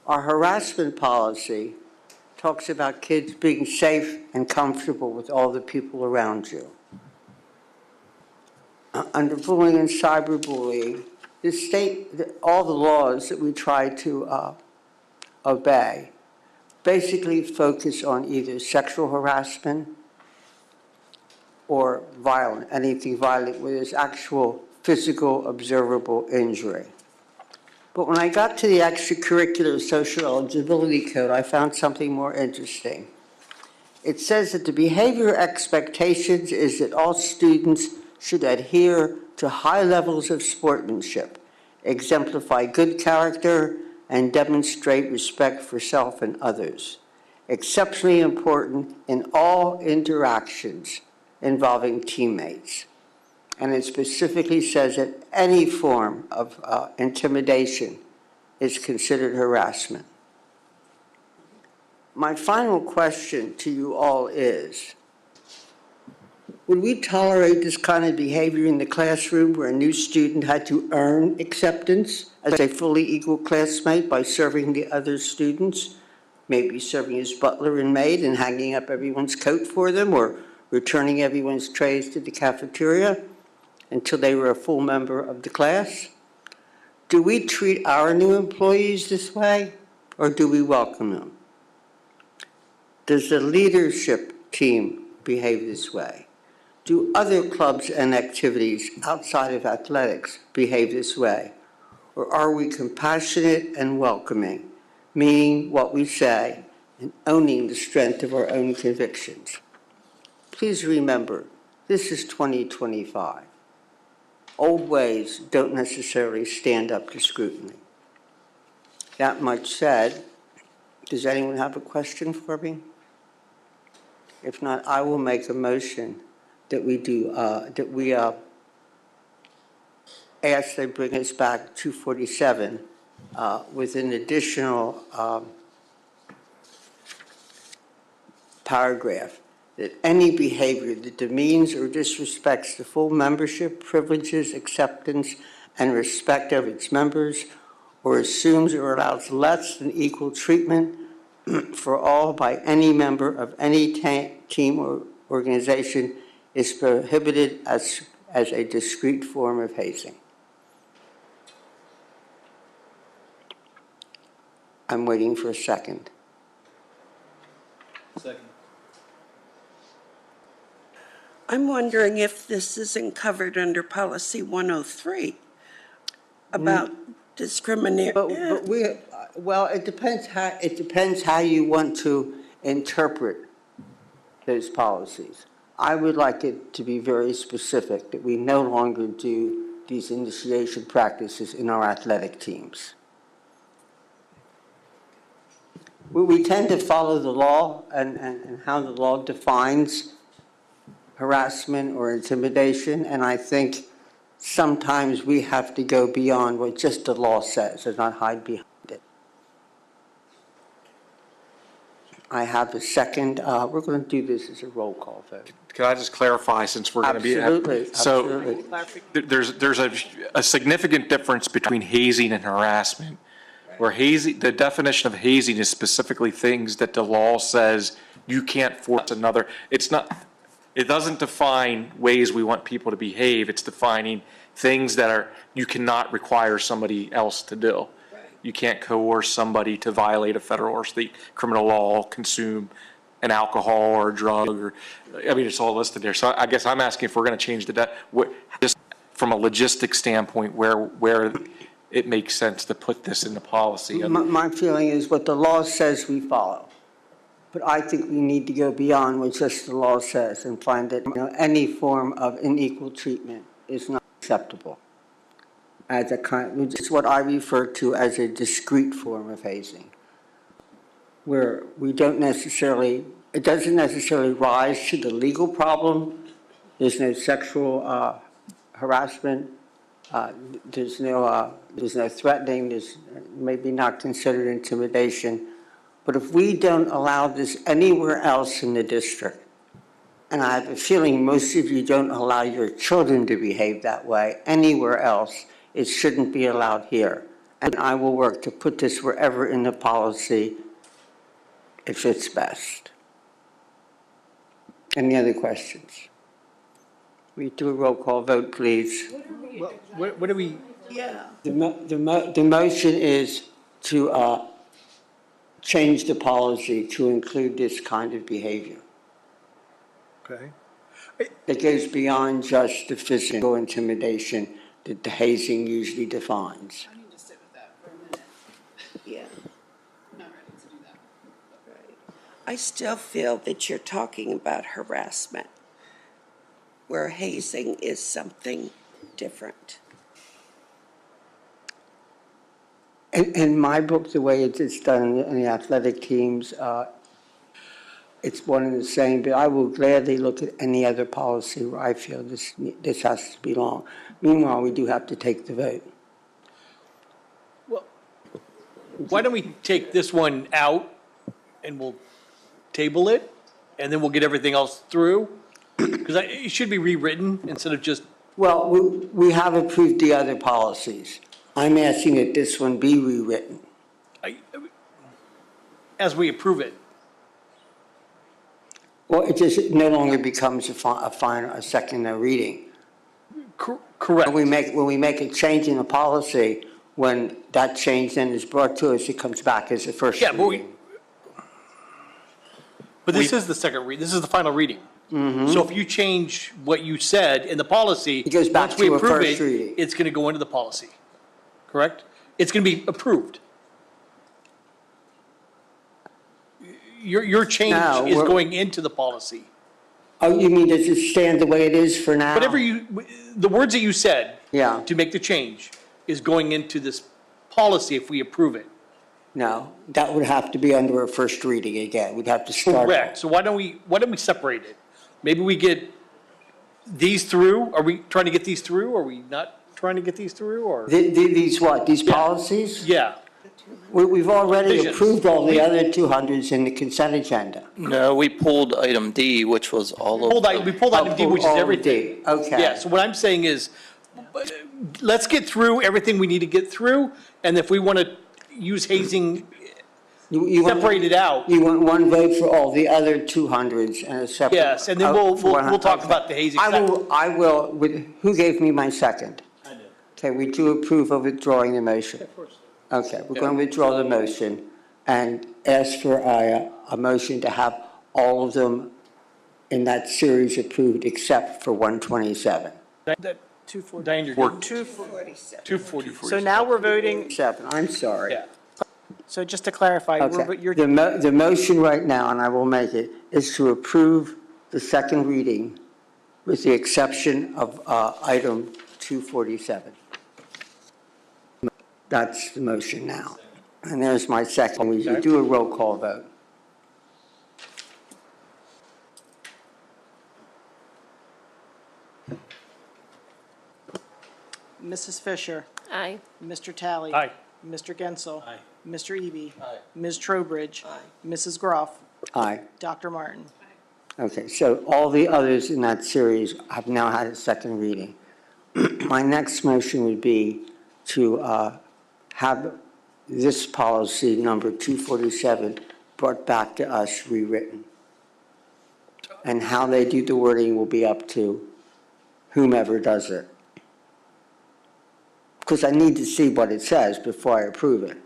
Our harassment policy talks about kids being safe and comfortable with all the people around you. Under bullying and cyberbullying, all the laws that we try to obey basically focus on either sexual harassment or anything violent where there's actual physical observable injury. But when I got to the extracurricular social eligibility code, I found something more interesting. It says that the behavior expectations is that all students should adhere to high levels of sportsmanship, exemplify good character, and demonstrate respect for self and others. Exceptionally important in all interactions involving teammates. And it specifically says that any form of intimidation is considered harassment. My final question to you all is, would we tolerate this kind of behavior in the classroom where a new student had to earn acceptance as a fully equal classmate by serving the other students, maybe serving as butler and maid and hanging up everyone's coat for them or returning everyone's trays to the cafeteria until they were a full member of the class? Do we treat our new employees this way, or do we welcome them? Does the leadership team behave this way? Do other clubs and activities outside of athletics behave this way? Or are we compassionate and welcoming, meaning what we say and owning the strength of our own convictions? Please remember, this is 2025. Old ways don't necessarily stand up to scrutiny. That much said, does anyone have a question for me? If not, I will make a motion that we ask they bring us back 247 with an additional paragraph that any behavior that demeans or disrespects the full membership, privileges, acceptance, and respect of its members, or assumes or allows less than equal treatment for all by any member of any team or organization is prohibited as a discrete form of hazing. I'm waiting for a second. Second. I'm wondering if this isn't covered under policy 103 about discrimination. But well, it depends how you want to interpret those policies. I would like it to be very specific that we no longer do these initiation practices in our athletic teams. We tend to follow the law and how the law defines harassment or intimidation, and I think sometimes we have to go beyond what just the law says and not hide behind it. I have a second. We're going to do this as a roll call vote. Can I just clarify, since we're going to be... Absolutely. So there's a significant difference between hazing and harassment, where hazing, the definition of hazing is specifically things that the law says you can't force another. It's not, it doesn't define ways we want people to behave. It's defining things that are, you cannot require somebody else to do. You can't coerce somebody to violate a federal or state criminal law, consume an alcohol or a drug, or, I mean, it's all listed there. So I guess I'm asking if we're going to change just from a logistic standpoint, where it makes sense to put this in the policy. My feeling is what the law says we follow. But I think we need to go beyond what just the law says and find that any form of unequal treatment is not acceptable. As a kind, it's what I refer to as a discrete form of hazing, where we don't necessarily, it doesn't necessarily rise to the legal problem. There's no sexual harassment. There's no threatening. There's maybe not considered intimidation. But if we don't allow this anywhere else in the district, and I have a feeling most of you don't allow your children to behave that way anywhere else, it shouldn't be allowed here. And I will work to put this wherever in the policy it fits best. Any other questions? We do a roll call vote, please. What do we? Yeah. The motion is to change the policy to include this kind of behavior. Okay. It goes beyond just the physical intimidation that the hazing usually defines. I need to sit with that for a minute. Yeah. I'm not ready to do that. Right. I still feel that you're talking about harassment, where hazing is something different. In my book, the way it's done in the athletic teams, it's one and the same, but I will gladly look at any other policy where I feel this has to belong. Meanwhile, we do have to take the vote. Well, why don't we take this one out and we'll table it, and then we'll get everything else through? Because it should be rewritten instead of just. Well, we have approved the other policies. I'm asking that this one be rewritten. As we approve it. Well, it just no longer becomes a second reading. Correct. When we make a change in the policy, when that change then is brought to us, it comes back as a first reading. But this is the second read. This is the final reading. Mm-hmm. So if you change what you said in the policy, it goes back once we to a approve first it, reading. it's going to go into the policy. Correct? It's going to be approved. Your change is going into the policy. Oh, you mean does it stand the way it is for now? Whatever the words that you said to make the change is going into this policy if we approve it. No, that would have to be under a first reading again. We'd have to start. Correct. So why don't we separate it? Maybe we get these through. Are we trying to get these through? Are we not trying to get these through? Or These what? These policies? Yeah. We've already Visions. approved all the other 200s in the consent agenda. No, we pulled item D, which was all of We pulled item D, which is All of everything. D, okay. Yeah, so what I'm saying is, let's get through everything we need to get through, and if we want to use hazing, You want- separate it out. You want one vote for all the other 200s and a separate. Yes, and then we'll talk about the hazing. I will, who gave me my second? I did. Okay, we do approve of withdrawing the motion. Of course. Okay, we're going to withdraw the motion and ask for a motion to have all of them in that series approved except for 127. Diane, you're good. 247. So now we're voting, 7, I'm sorry. Yeah. so just to clarify, Okay, you're, the motion right now, and I will make it, is to approve the second reading with the exception of item 247. That's the motion now. And there's my second. We Okay. do a roll call vote. Mrs. Fisher, Aye. Mr. Talley. Aye. Mr. Gensel. Aye. Mr. Eby. Aye. Ms. Trowbridge. Mrs. Groff. Aye. Dr. Martin. Okay, so all the others in that series have now had a second reading. My next motion would be to have this policy, number 247, brought back to us rewritten. And how they do the wording will be up to whomever does it. Because I need to see what it says before I approve it.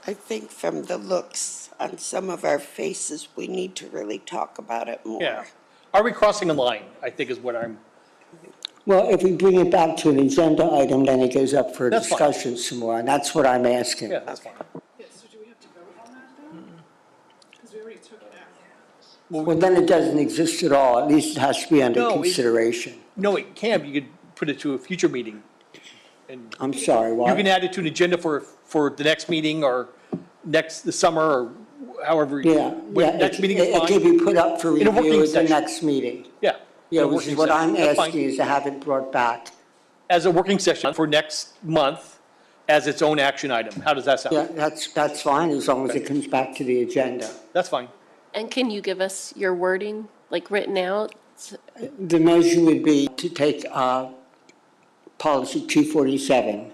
I think from the looks on some of our faces, we need to really talk about it more. Yeah. Are we crossing a line, I think is what I'm, Well, if we bring it back to an agenda item, then it goes up for That's fine. discussion some more, and that's what I'm asking. yeah, that's fine. Yeah, so do we have to vote on that though? Because we already took it out. Well, then it doesn't exist at all. At least it has to be under No, consideration. No, it can, you could put it to a future meeting. And I'm sorry, you why? can add it to an agenda for the next meeting or the summer or however. Yeah, when- Next meeting is It can fine. be put up for In a working review at the session. next meeting. Yeah. Yeah, in a which working is what session. I'm That's fine. asking, is to have it brought back. As a working session for next month as its own action item. How does that sound? Yeah, that's fine, as long as it comes back to the agenda. That's fine. And can you give us your wording, like written out? The motion would be to take policy 247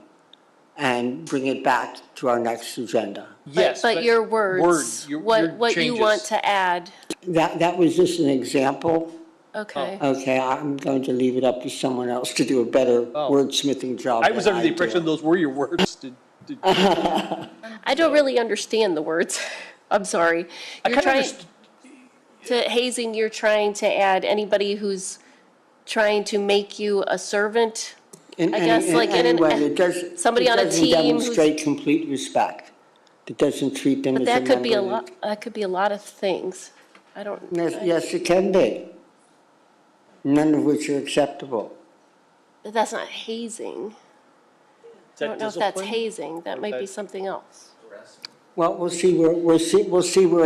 and bring it back to our next agenda. Yes. But your words, your what you want changes. to add, That was just an example. okay. Okay, I'm going to leave it up to someone else to do a better Oh. wordsmithing job. I was than under the do. impression those were your words. I don't really understand the words, I'm sorry. I You're kind of trying, understood. to hazing, you're trying to add anybody who's trying to make you a servant? In I guess, any- like, in an- any way, it does- somebody on a It doesn't team who's- demonstrate complete respect. It doesn't treat them as But a that could be a member of lot, that could be a lot of things. I don't. Yes, it can be. None of which are acceptable. But that's not hazing. Is I that don't know if that's discipline? hazing, that might be Okay. something else. Well, we'll see where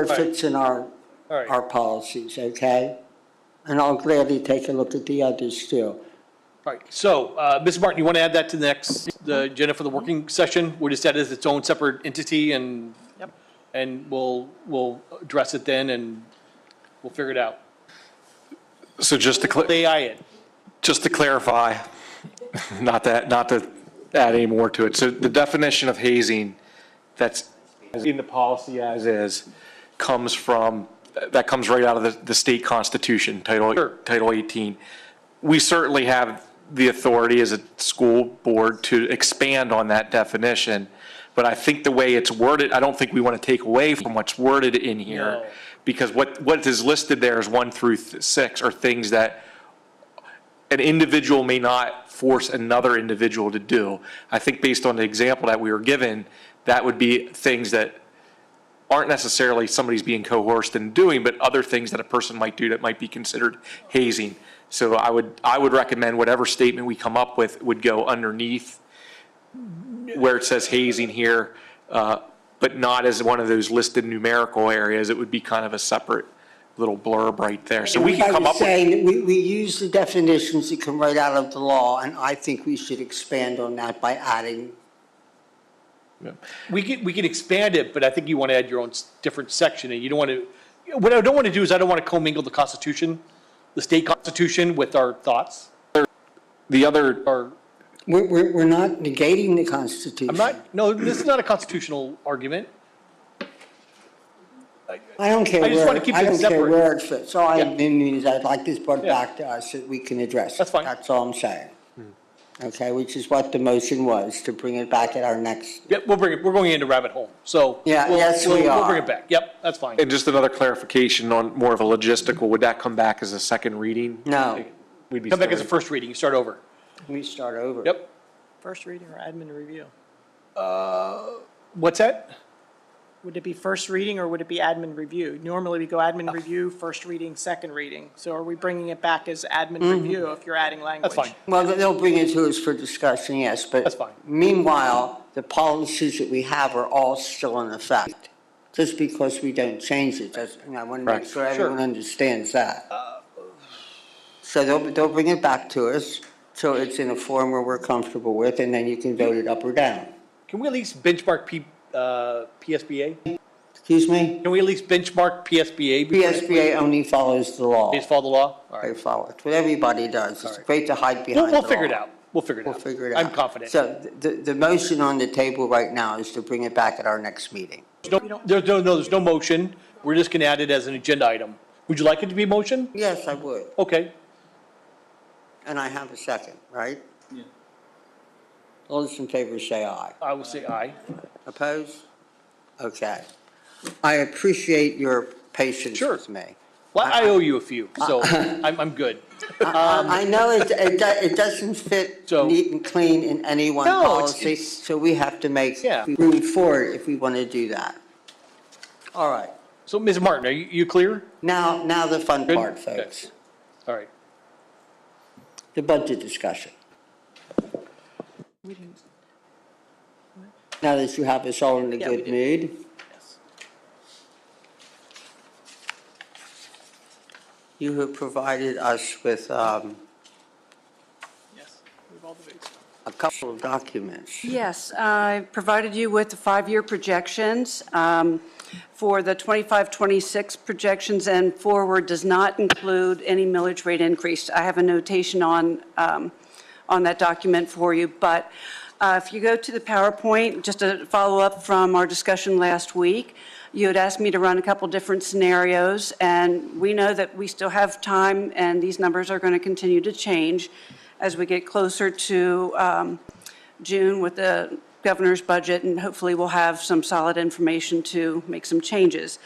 it Right. fits in our All right. our policies, okay? And I'll gladly take a look at the others too. All right, so, Ms. Martin, you want to add that to the agenda for the working session? We'll just add it as its own separate entity and, Yep. and we'll address it then and we'll figure it out. So just to AI it. just to clarify, not to add any more to it. So the definition of hazing that's in the policy as is comes right out of the state constitution, Title 18. We certainly have the authority as a school board to expand on that definition. But I think the way it's worded, I don't think we want to take away from what's worded in here. No. Because what is listed there is 1 through 6 are things that an individual may not force another individual to do. I think based on the example that we were given, that would be things that aren't necessarily somebody's being coerced in doing, but other things that a person might do that might be considered hazing. So I would recommend whatever statement we come up with would go underneath where it says hazing here, but not as one of those listed numerical areas. It would be kind of a separate little blurb right there. So we can I come was up with, saying, we use the definitions that come right out of the law, and I think we should expand on that by adding. We can expand it, but I think you want to add your own different section, and you don't want to, what I don't want to do is I don't want to commingle the Constitution, the state constitution with our thoughts. the other, Or, We're not negating the Constitution. I'm not, no, this is not a constitutional argument. I don't care I just where, wanna keep I it don't care separate. where it fits. All I Yeah. mean is I'd like this brought Yeah. back to us that we can address. That's fine. That's all I'm saying. Okay, which is what the motion was, to bring it back at our next. Yep, we're going into rabbit hole, so. Yeah, yes, we We'll are. bring it back, yep, that's fine. and just another clarification on more of a logistical, would that come back as a second reading? No, We'd be Come back as a starting- first reading, start over. we start over. Yep. First reading or admin review? What's that? Would it be first reading or would it be admin review? Normally we go admin review, first reading, second reading. So are we bringing it back as admin review if you're adding language? That's fine. Well, they'll bring it to us for discussion, yes, but. That's fine. Meanwhile, the policies that we have are all still in effect. Just because we don't change it, I want to make Right. sure everyone understands that. So they'll bring it back to us, so it's in a form where we're comfortable with, and then you can vote it up or down. Can we at least benchmark PSBA? Excuse me? Can we at least benchmark PSBA? before- PSBA only follows the law. They just follow the law? All They right. follow it. What everybody does. It's right. great to hide behind the We'll law. figure it out. We'll figure it We'll out. figure it out. I'm confident. So the motion on the table right now is to bring it back at our next meeting. There's no motion. We're just going to add it as an agenda item. Would you like it to be a motion? Yes, I would. Okay. And I have a second, right? Yeah. All those in favor say aye. I will say aye. Opposed? Okay. I appreciate your patience Sure. with me. Well, I owe you a few, so I'm good. I know it doesn't fit So- neat and clean in any one No, policy, it's- so we have to make Yeah. room for it if we want to do that. All right. So, Ms. Martin, are you clear? Now the fun Good? part, folks. All right. The budget discussion. Now that you have us all in a Yeah, we good did. mood. Yes. You have provided us with Yes, we've all the votes. a couple of documents. Yes, I provided you with the five-year projections. For the 25-26 projections and forward does not include any millage rate increase. I have a notation on that document for you, but if you go to the PowerPoint, just to follow up from our discussion last week, you had asked me to run a couple different scenarios, and we know that we still have time, and these numbers are going to continue to change as we get closer to June with the governor's budget, and hopefully we'll have some solid information to make some changes.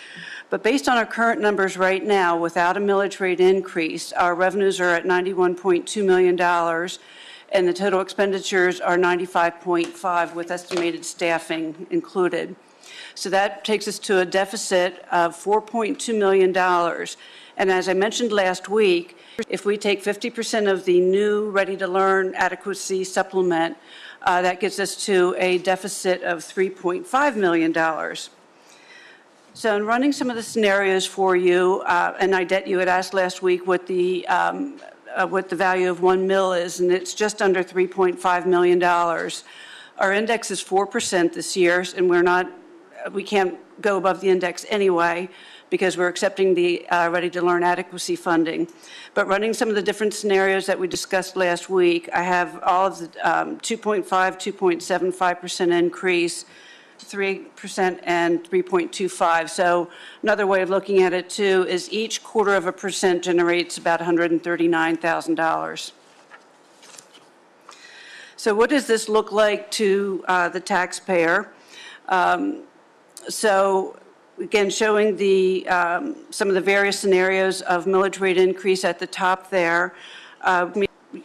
But based on our current numbers right now, without a millage rate increase, our revenues are at $91.2 million, and the total expenditures are 95.5 with estimated staffing included. So that takes us to a deficit of $4.2 million. And as I mentioned last week, if we take 50% of the new Ready to Learn adequacy supplement, that gets us to a deficit of $3.5 million. So in running some of the scenarios for you, and you had asked last week what the value of 1 mil is, and it's just under $3.5 million. Our index is 4% this year, and we can't go above the index anyway because we're accepting the Ready to Learn adequacy funding. But running some of the different scenarios that we discussed last week, I have all of the 2.5, 2.75% increase, 3% and 3.25. So another way of looking at it too is each 0.25% generates about $139,000. So what does this look like to the taxpayer? So again, showing some of the various scenarios of millage rate increase at the top there.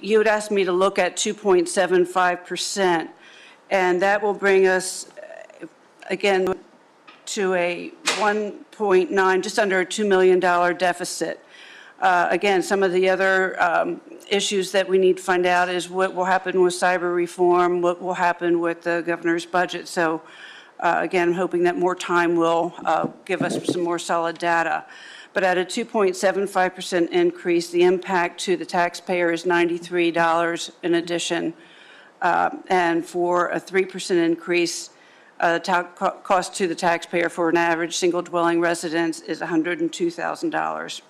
You had asked me to look at 2.75%, and that will bring us, again, to a 1.9, just under a $2 million deficit. Again, some of the other issues that we need to find out is what will happen with cyber reform, what will happen with the governor's budget. So again, I'm hoping that more time will give us some more solid data. But at a 2.75% increase, the impact to the taxpayer is $93 in addition. And for a 3% increase, cost to the taxpayer for an average single-dwelling residence is $102,000.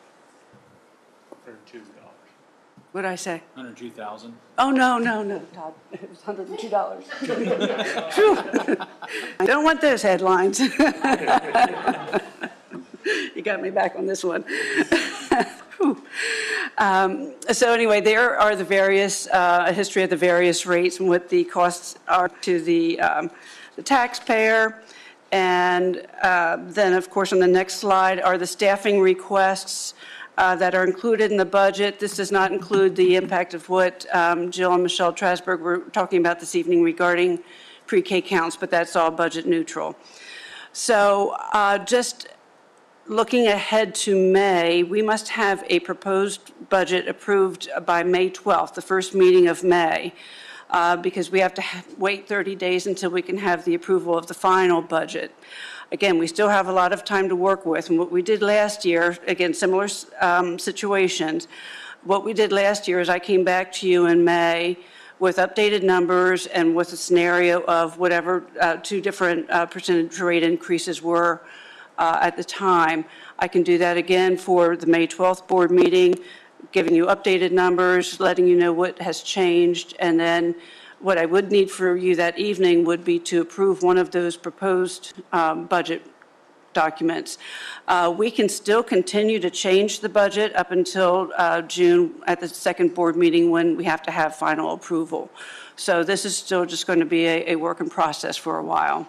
What did I say? 102,000. Oh, no, Todd, it was $102. Phew. I don't want those headlines. You got me back on this one. So anyway, there are the various, a history of the various rates and what the costs are to the taxpayer. And then, of course, on the next slide are the staffing requests that are included in the budget. This does not include the impact of what Jill and Michelle Trasberg were talking about this evening regarding pre-K counts, but that's all budget neutral. So just looking ahead to May, we must have a proposed budget approved by May 12th, the first meeting of May, because we have to wait 30 days until we can have the approval of the final budget. Again, we still have a lot of time to work with, and what we did last year, again, similar situations, what we did last year is I came back to you in May with updated numbers and with a scenario of whatever two different percentage rate increases were at the time. I can do that again for the May 12th board meeting, giving you updated numbers, letting you know what has changed, and then what I would need for you that evening would be to approve one of those proposed budget documents. We can still continue to change the budget up until June at the second board meeting when we have to have final approval. So this is still just going to be a work in process for a while.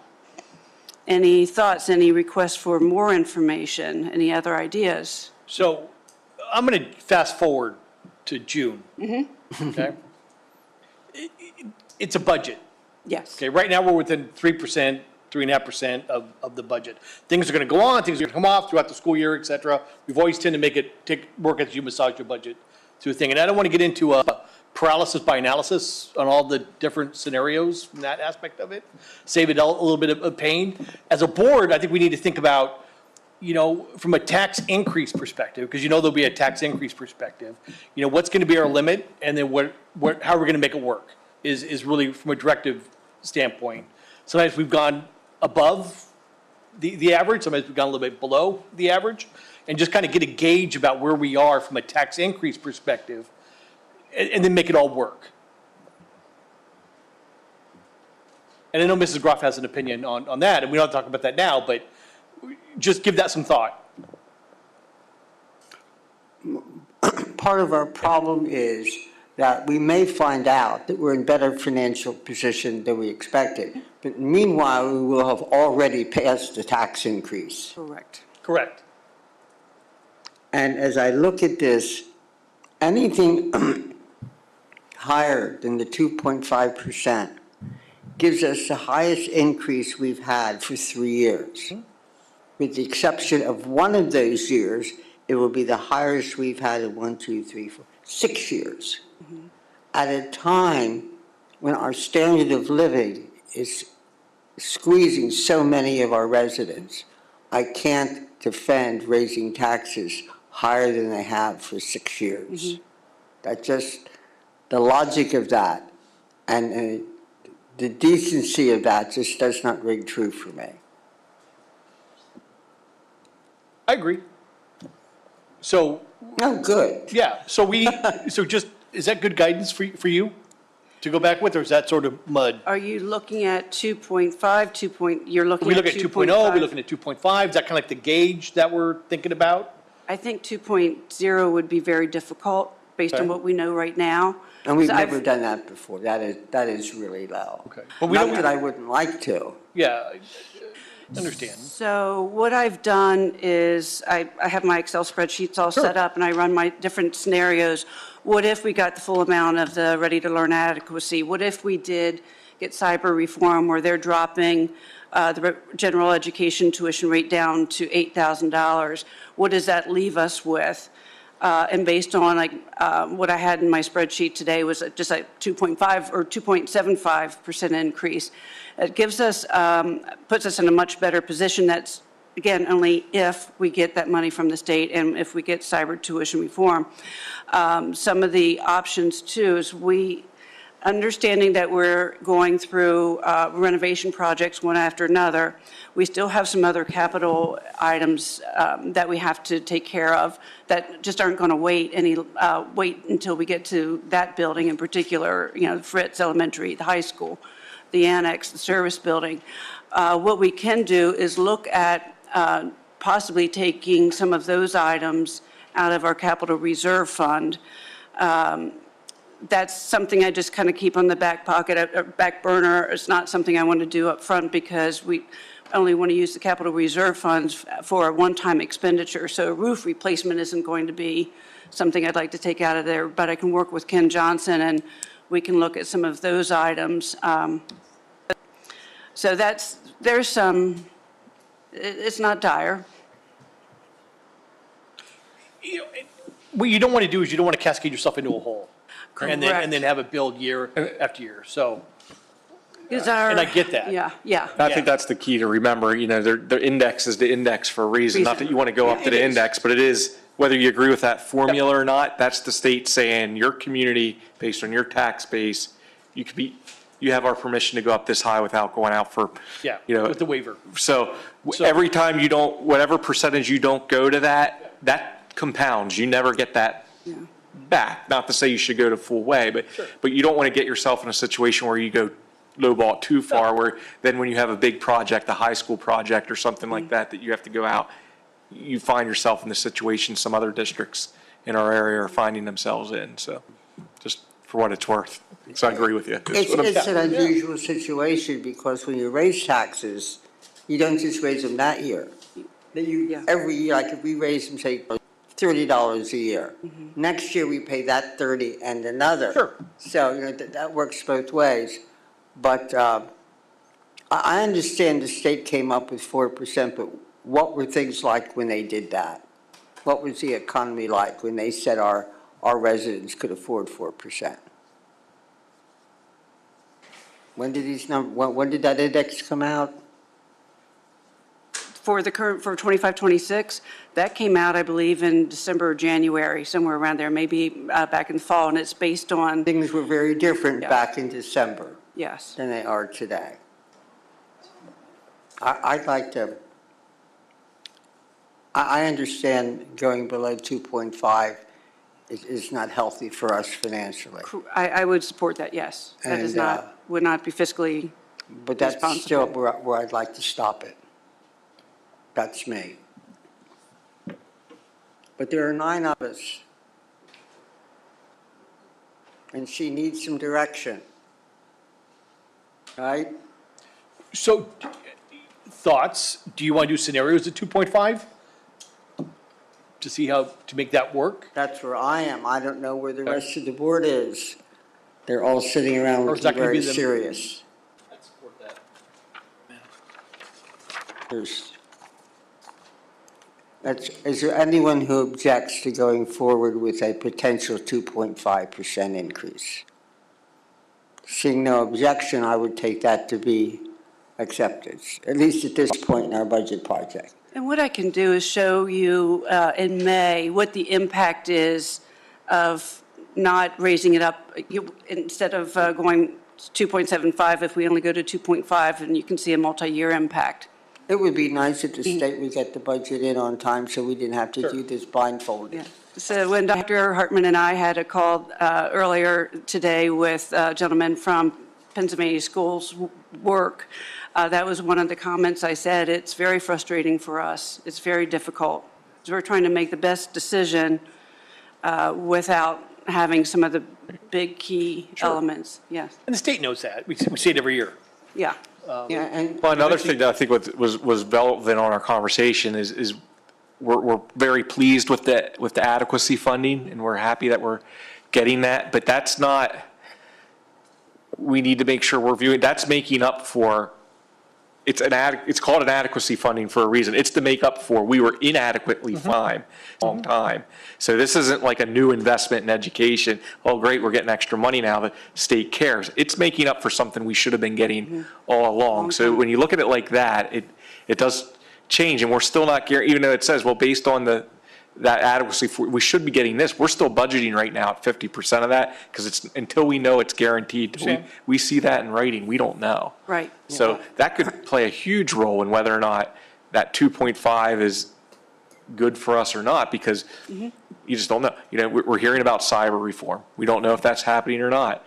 Any thoughts, any requests for more information, any other ideas? So I'm going to fast forward to June. Okay? It's a budget. Yes. Okay, right now we're within 3%, 3.5% of the budget. Things are going to go on, things are going to come off throughout the school year, et cetera. We've always tended to make it work as you massage your budget to a thing. And I don't want to get into a paralysis by analysis on all the different scenarios from that aspect of it. Save it a little bit of pain. As a board, I think we need to think about, you know, from a tax increase perspective, because you know there'll be a tax increase perspective, you know, what's going to be our limit, and then how are we going to make it work is really from a directive standpoint. Sometimes we've gone above the average, sometimes we've gone a little bit below the average, and just kind of get a gauge about where we are from a tax increase perspective, and then make it all work. And I know Mrs. Groff has an opinion on that, and we don't have to talk about that now, but just give that some thought. Part of our problem is that we may find out that we're in better financial position than we expected. But meanwhile, we will have already passed the tax increase. Correct. Correct. And as I look at this, anything higher than the 2.5% gives us the highest increase we've had for 3 years. With the exception of one of those years, it will be the highest we've had in 6 years. At a time when our standard of living is squeezing so many of our residents, I can't defend raising taxes higher than they have for 6 years. That just, the logic of that and the decency of that just does not ring true for me. I agree. So. Oh, good. Yeah, so just, is that good guidance for you to go back with, or is that sort of mud? Are you looking at 2.5, you're looking We at look 2.5? at 2.0, we're looking at 2.5, is that kind of like the gauge that we're thinking about? I think 2.0 would be very difficult based on Okay. what we know right now. And we've So never done that before. That is really low. Okay. But we Not don't- that I wouldn't like to. Yeah, I understand. So what I've done is I have my Excel spreadsheets all set up and I run my different scenarios. What if we got the full amount of the Ready to Learn adequacy? What if we did get cyber reform where they're dropping the general education tuition rate down to $8,000? What does that leave us with? And based on what I had in my spreadsheet today was just a 2.5 or 2.75% increase. It gives us, puts us in a much better position. That's again, only if we get that money from the state and if we get cyber tuition reform. Some of the options too is understanding that we're going through renovation projects one after another, we still have some other capital items that we have to take care of that just aren't going to wait until we get to that building in particular, Fritz Elementary, the high school, the annex, the service building. What we can do is look at possibly taking some of those items out of our capital reserve fund. That's something I just kind of keep on the back pocket, or back burner. It's not something I want to do up front because we only want to use the capital reserve funds for a one-time expenditure. So roof replacement isn't going to be something I'd like to take out of there, but I can work with Ken Johnson and we can look at some of those items. So there's some, it's not dire. What you don't want to do is you don't want to cascade yourself into a hole. And Correct. then have it build year after year, so. And I get that. Yeah. I think that's the key to remember, their index is the index for a reason, not that you want to go up to the index, but it is, whether you agree with that formula or not, that's the state saying your community, based on your tax base, you have our permission to go up this high without going out for, Yeah, with the waiver. So every time you don't, whatever percentage you don't go to that compounds, you never get that back. Not to say you should go to full way, but you don't want to get yourself in a situation where you go lowball it too far, where then when you have a big project, a high school project or something like that you have to go out, you find yourself in the situation some other districts in our area are finding themselves in. So just for what it's worth. So I agree with you. It's an unusual situation because when you raise taxes, you don't just raise them that year. Every year, like if we raise them, say, $30 a year. Next year, we pay that 30 and another. Sure. So, that works both ways. But I understand the state came up with 4%, but what were things like when they did that? What was the economy like when they said our residents could afford 4%? When did that index come out? For 25-26, that came out, I believe, in December or January, somewhere around there, maybe back in the fall, and it's based on. Things were very different back in December. Yes. Than they are today. I'd like to, I understand going below 2.5 is not healthy for us financially. I would support that, yes. That is would not be fiscally But that's still where I'd like to stop it. That's me. But there are 9 of us. And she needs some direction. Right? So, thoughts, do you want to do scenarios at 2.5? To see how, to make that work? That's where I am. I don't know where the rest of the board is. They're all sitting around Or is looking that gonna very be the- serious. I'd support that. Is there anyone who objects to going forward with a potential 2.5% increase? Seeing no objection, I would take that to be accepted, at least at this point in our budget project. And what I can do is show you in May what the impact is of not raising it up. Instead of going 2.75, if we only go to 2.5, and you can see a multi-year impact. It would be nice if the state would get the budget in on time so we didn't have to do this blindfolded. Yeah. So when Dr. Hartman and I had a call earlier today with a gentleman from Pennsylvania Schools Work, that was one of the comments I said. It's very frustrating for us. It's very difficult. So we're trying to make the best decision without having some of the big key elements. Yes. And the state knows that. We say it every year. Yeah. Well, another thing that I think was relevant on our conversation is we're very pleased with the adequacy funding, and we're happy that we're getting that, but that's not, we need to make sure we're viewing, that's making up for, it's called an adequacy funding for a reason. It's to make up for, we were inadequately fine a long time. So this isn't like a new investment in education. Oh, great, we're getting extra money now, the state cares. It's making up for something we should have been getting all along. So when you look at it like that, it does, change, and we're still not, even though it says, well, based on that adequacy, we should be getting this, we're still budgeting right now at 50% of that, because it's, until we know it's guaranteed, we see that in writing, we don't know. Right. So that could play a huge role in whether or not that 2.5 is good for us or not, because you just don't know. You know, we're hearing about cyber reform. We don't know if that's happening or not.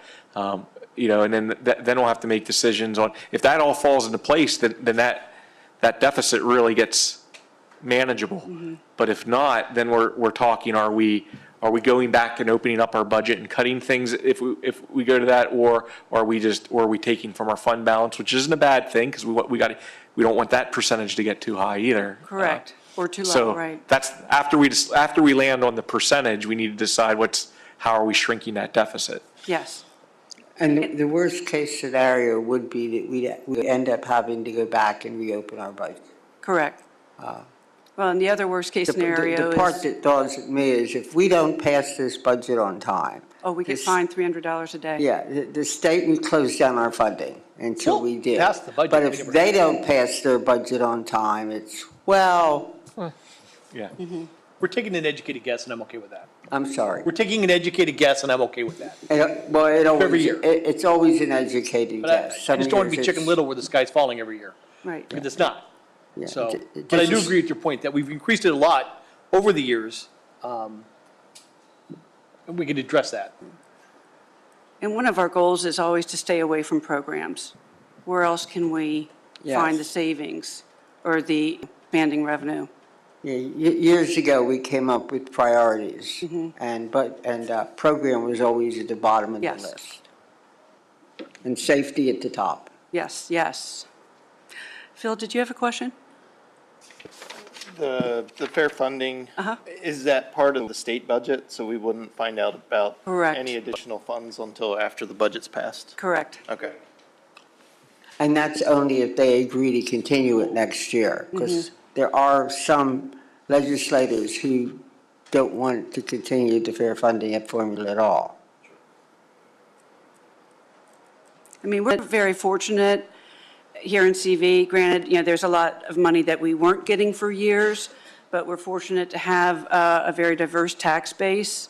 You know, and then we'll have to make decisions on, if that all falls into place, then that deficit really gets manageable. But if not, then we're talking, are we going back and opening up our budget and cutting things if we go to that, or are we taking from our fund balance, which isn't a bad thing, because we don't want that percentage to get too high either. Correct. Or too low, So right. that's, after we land on the percentage, we need to decide how are we shrinking that deficit? Yes. And the worst-case scenario would be that we'd end up having to go back and reopen our budget. Correct. Well, and the other worst-case scenario The part is, that dawns at me is if we don't pass this budget on time. we get fined $300 a day. Yeah, the state would close down our funding until we did. pass the budget, But we if never they did. don't pass their budget on time, it's, well, Yeah. We're taking an educated guess, and I'm okay with that. I'm sorry. We're taking an educated guess, and I'm okay with that. Well, Every year. it's always an educated But I guess. just Some don't want to be years chicken it's- little where the sky's falling every year, Right. because it's not. yeah, So, it but I just do is- agree with your point that we've increased it a lot over the years. And we could address that. And one of our goals is always to stay away from programs. Where else can we find the Yes. savings or the expanding revenue? Yeah, years ago, we came up with priorities, and program was always at the bottom of the Yes. list. And safety at the top. Yes, yes. Phil, did you have a question? The fair funding, is that part of the state budget, so we wouldn't find out about Correct. any additional funds until after the budget's passed? Correct. Okay. And that's only if they agree to continue it next year, because there are some legislators who don't want to continue the fair funding at formula at all. I mean, we're very fortunate here in CV. Granted, there's a lot of money that we weren't getting for years, but we're fortunate to have a very diverse tax base,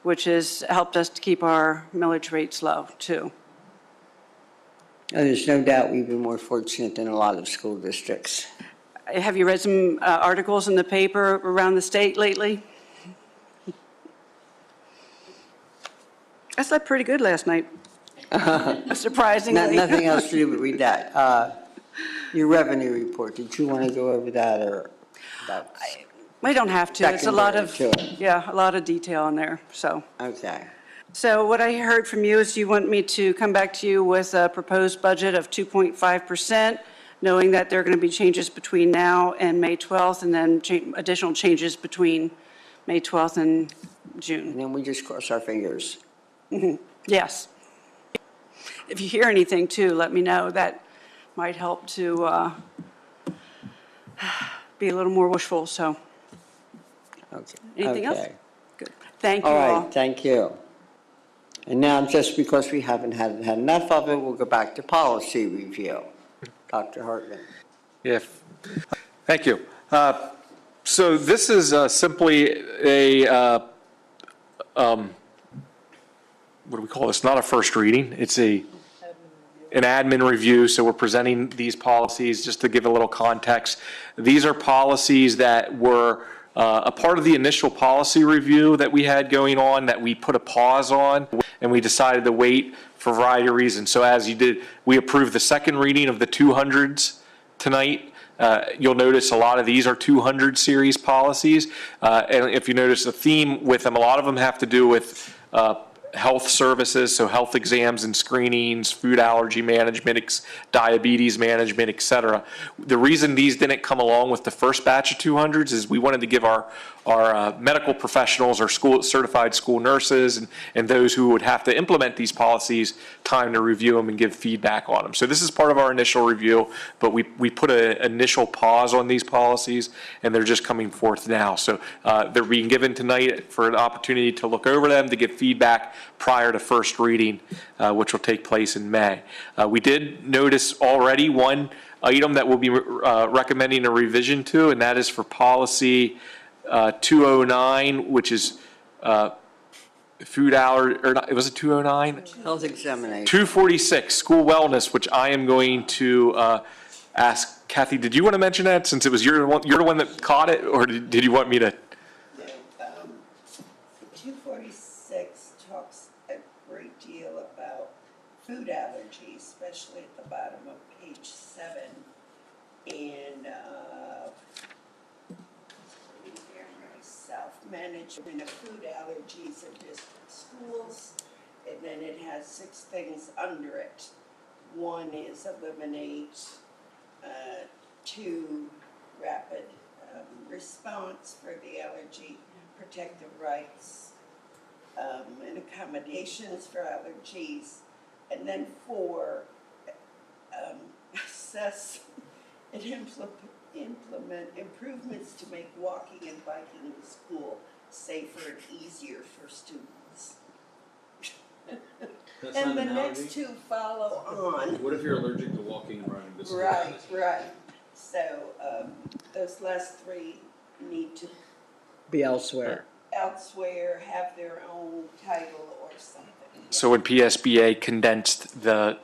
which has helped us to keep our millage rates low, too. And there's no doubt we've been more fortunate than a lot of school districts. Have you read some articles in the paper around the state lately? I slept pretty good last night, surprisingly. Nothing else to do but read that. Your revenue report, did you want to go over that, or about? We don't have to. It's a lot of, Secondary to it. a lot of detail in there, so. Okay. So what I heard from you is you want me to come back to you with a proposed budget of 2.5%, knowing that there are going to be changes between now and May 12th, and then additional changes between May 12th and June. And then we just cross our fingers. Yes. If you hear anything, too, let me know. That might help to be a little more wishful, so. Okay. Anything else? Okay. Good. Thank you All all. right, thank you. And now, just because we haven't had enough of it, we'll go back to policy review. Dr. Hartman. Yeah, thank you. So this is simply what do we call this? Not a first reading. It's an admin review. So we're presenting these policies just to give a little context. These are policies that were a part of the initial policy review that we had going on that we put a pause on, and we decided to wait for a variety of reasons. So as you did, we approved the second reading of the 200s tonight. You'll notice a lot of these are 200 series policies. And if you notice the theme with them, a lot of them have to do with health services, so health exams and screenings, food allergy management, diabetes management, et cetera. The reason these didn't come along with the first batch of 200s is we wanted to give our medical professionals, our certified school nurses, and those who would have to implement these policies time to review them and give feedback on them. So this is part of our initial review, but we put an initial pause on these policies, and they're just coming forth now. So they're being given tonight for an opportunity to look over them, to give feedback, prior to first reading, which will take place in May. We did notice already one item that we'll be recommending a revision to, and that is for policy 209, which is food allergy, or not, was it 209? Health examination. 246, school wellness, which I am going to ask Kathy, did you want to mention that since it was you're the one that caught it, or did you want me to? 246 talks a great deal about food allergies, especially at the bottom of page 7. And self-management of food allergies in district schools. And then it has 6 things under it. 1 is eliminate, 2, rapid response for the allergy, protective rights, and accommodations for allergies. And then 4, assess and implement improvements to make walking and biking to school safer and easier for students. And the next 2 follow on. What if you're allergic to walking and running to school? Right. So those last 3 need to Be elsewhere. have their own title or something. So when PSBA condensed the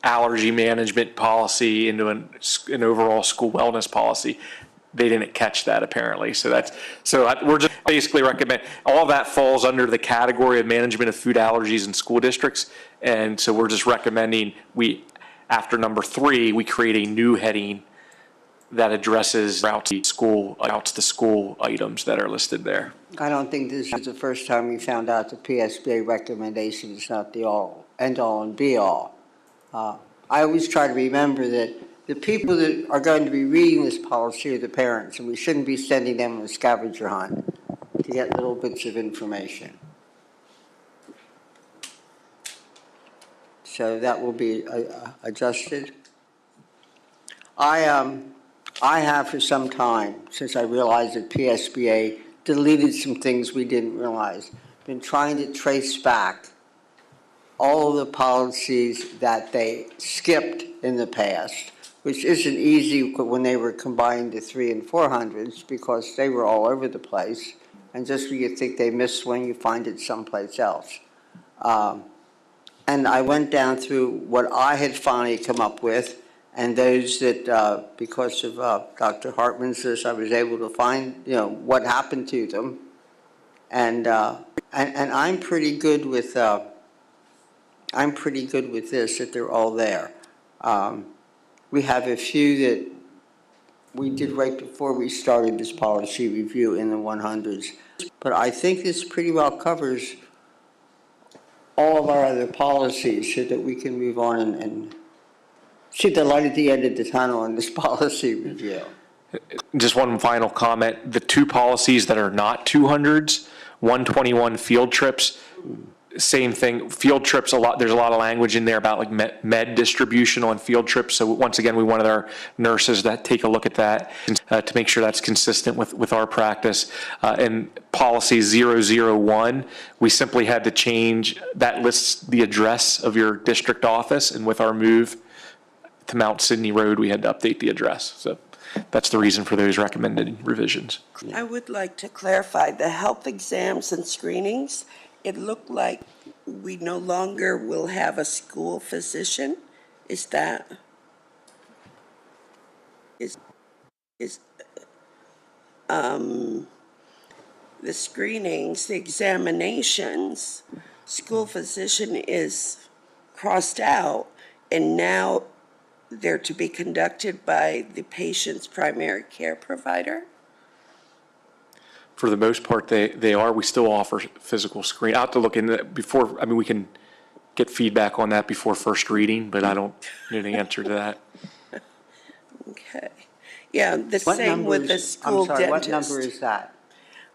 allergy management policy into an overall school wellness policy, they didn't catch that apparently. We're just basically recommend, all that falls under the category of management of food allergies in school districts. And so we're just recommending after number 3, we create a new heading that addresses routes to school items that are listed there. I don't think this is the first time we found out the PSBA recommendation is not the end-all and be-all. I always try to remember that the people that are going to be reading this policy are the parents, and we shouldn't be sending them on a scavenger hunt to get little bits of information. So that will be adjusted. I have for some time, since I realized that PSBA deleted some things we didn't realize, been trying to trace back all of the policies that they skipped in the past, which isn't easy when they were combined to 300 and 400s because they were all over the place. And just when you think they missed one, you find it someplace else. And I went down through what I had finally come up with, and those that, because of Dr. Hartman's this, I was able to find, what happened to them. And I'm pretty good with this, that they're all there. We have a few that we did right before we started this policy review in the 100s. But I think this pretty well covers all of our other policies so that we can move on and see the light at the end of the tunnel in this policy review. Just one final comment. The 2 policies that are not 200s, 121 field trips, same thing. Field trips, there's a lot of language in there about like med distribution on field trips. So once again, we wanted our nurses to take a look at that to make sure that's consistent with our practice. And policy 001, we simply had to change, that lists the address of your district office, and with our move to Mount Sydney Road, we had to update the address. So that's the reason for those recommended revisions. I would like to clarify the health exams and screenings. It looked like we no longer will have a school physician. Is that, the screenings, the examinations, school physician is crossed out, and now they're to be conducted by the patient's primary care provider? For the most part, they are. We still offer physical screen. I'll have to look into that before, we can get feedback on that before first reading, but I don't know the answer to that. Okay. Yeah, the same with the school dentist. What number is that?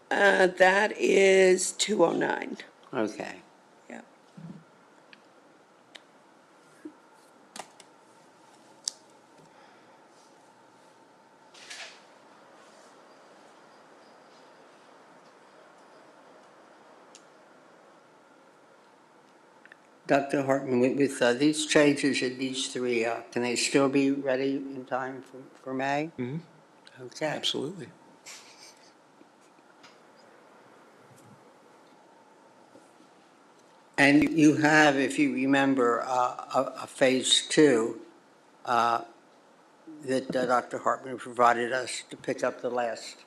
That is 209. Okay. Yeah. Dr. Hartman, with these changes in these three, can they still be ready in time for May? Mhm. Okay. Absolutely. And you have, if you remember, a phase two that Dr. Hartman provided us to pick up the last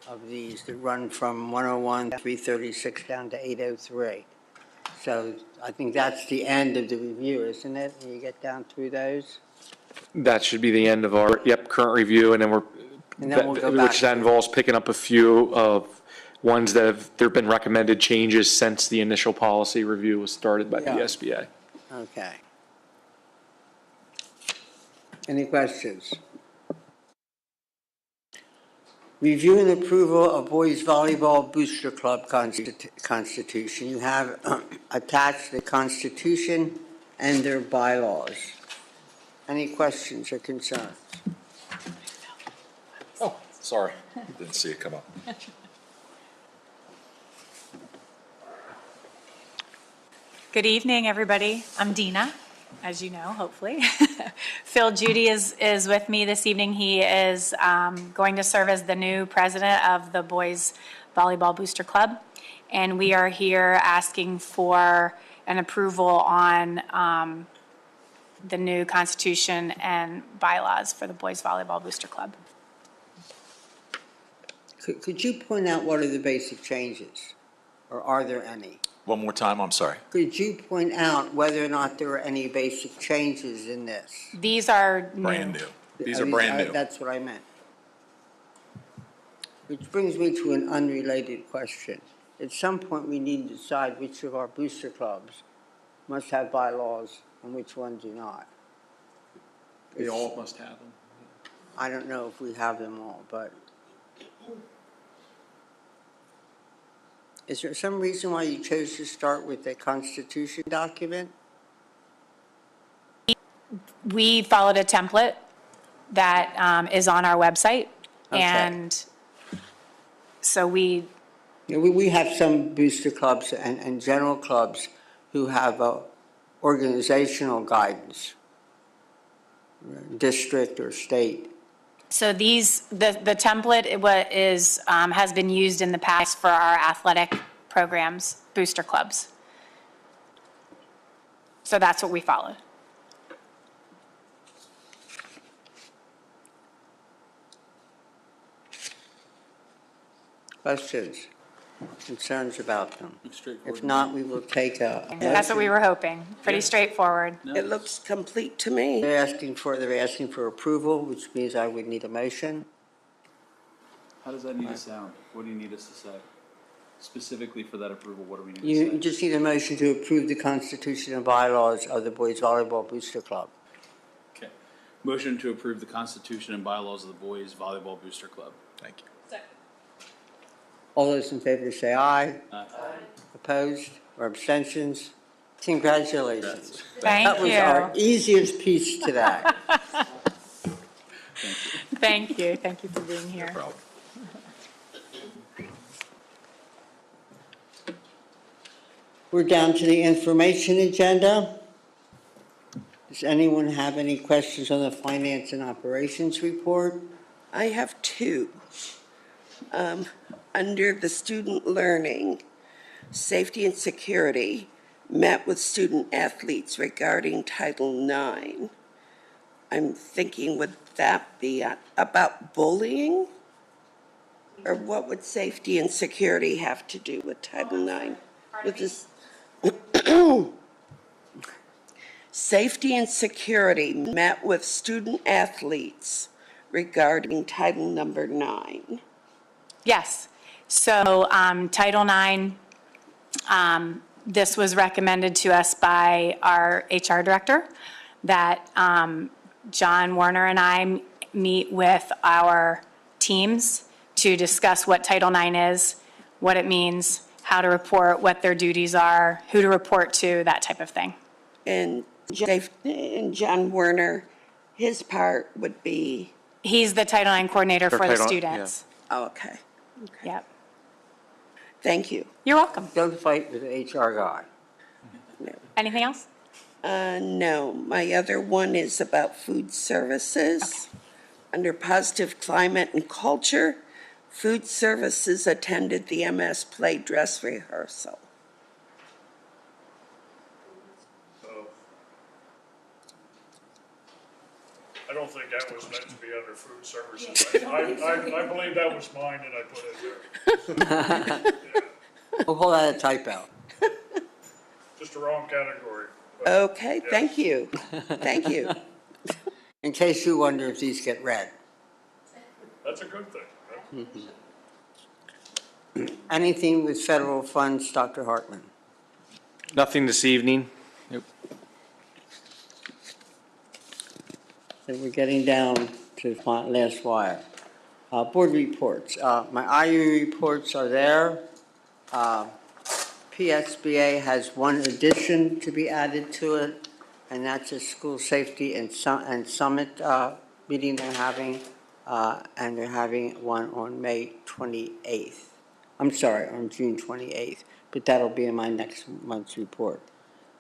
of these that run from 101, 336 down to 803. So I think that's the end of the review, isn't it? When you get down through those? That should be the end of our, current review, and then And then we'll go back which that to- involves picking up a few of ones that there've been recommended changes since the initial policy review was started by the Yeah. SBA. Okay. Any questions? Review and approval of Boys Volleyball Booster Club Constitution. You have attached the Constitution and their bylaws. Any questions or concerns? Oh, sorry, didn't see it come up. Good evening, everybody. I'm Dina, as you know, hopefully. Phil Judy is with me this evening. He is going to serve as the new president of the Boys Volleyball Booster Club. And we are here asking for an approval on the new constitution and bylaws for the Boys Volleyball Booster Club. Could you point out what are the basic changes? Or are there any? One more time, I'm sorry. Could you point out whether or not there are any basic changes in this? These are new. Brand new. These are brand new. That's what I meant. Which brings me to an unrelated question. At some point, we need to decide which of our booster clubs must have bylaws and which ones do not. They all must have them. I don't know if we have them all, but is there some reason why you chose to start with the Constitution document? We followed a template that is on our website. Okay. And so we have some booster clubs and general clubs who have organizational guidance, district or state. So the template has been used in the past for our athletic programs, booster clubs. So that's what we followed. Questions, concerns about them? If not, we will take a. That's what we were hoping. Pretty straightforward. It looks complete to me. They're asking for approval, which means I would need a motion. How does that need to sound? What do you need us to say? Specifically for that approval, what do we need to You say? just need a motion to approve the Constitution and bylaws of the Boys Volleyball Booster Club. Okay. Motion to approve the Constitution and bylaws of the Boys Volleyball Booster Club. Thank you. All those in favor say aye. Aye. Opposed or abstentions? Congratulations. Thank That was you. our easiest piece today. Thank you. Thank you for being here. No problem. We're down to the information agenda. Does anyone have any questions on the finance and operations report? I have two. Under the student learning, safety and security, met with student athletes regarding Title IX. I'm thinking, would that be about bullying? Or what would safety and security have to do with Title IX? With this, safety and security met with student athletes regarding Title number 9. Yes. So Title IX, this was recommended to us by our HR director, that John Werner and I meet with our teams to discuss what Title IX is, what it means, how to report, what their duties are, who to report to, that type of thing. And John Werner, his part would be? He's the Title IX coordinator for the Title- students. Oh, okay. Yep. Thank you. You're welcome. Don't fight with the HR guy. Anything else? No, my other one is about food services. Under positive climate and culture, food services attended the MS play dress rehearsal. I don't think that was meant to be under food services. I believe that was mine and I put it there. We'll call that a typo. Just the wrong category. Okay, thank you. Thank you. In case you wonder if these get read. That's a good thing. Anything with federal funds, Dr. Hartman? Nothing this evening. So we're getting down to the last wire. Board reports. My IU reports are there. PSBA has one addition to be added to it, and that's a school safety and summit meeting they're having, and they're having one on May 28th. I'm sorry, on June 28th, but that'll be in my next month's report.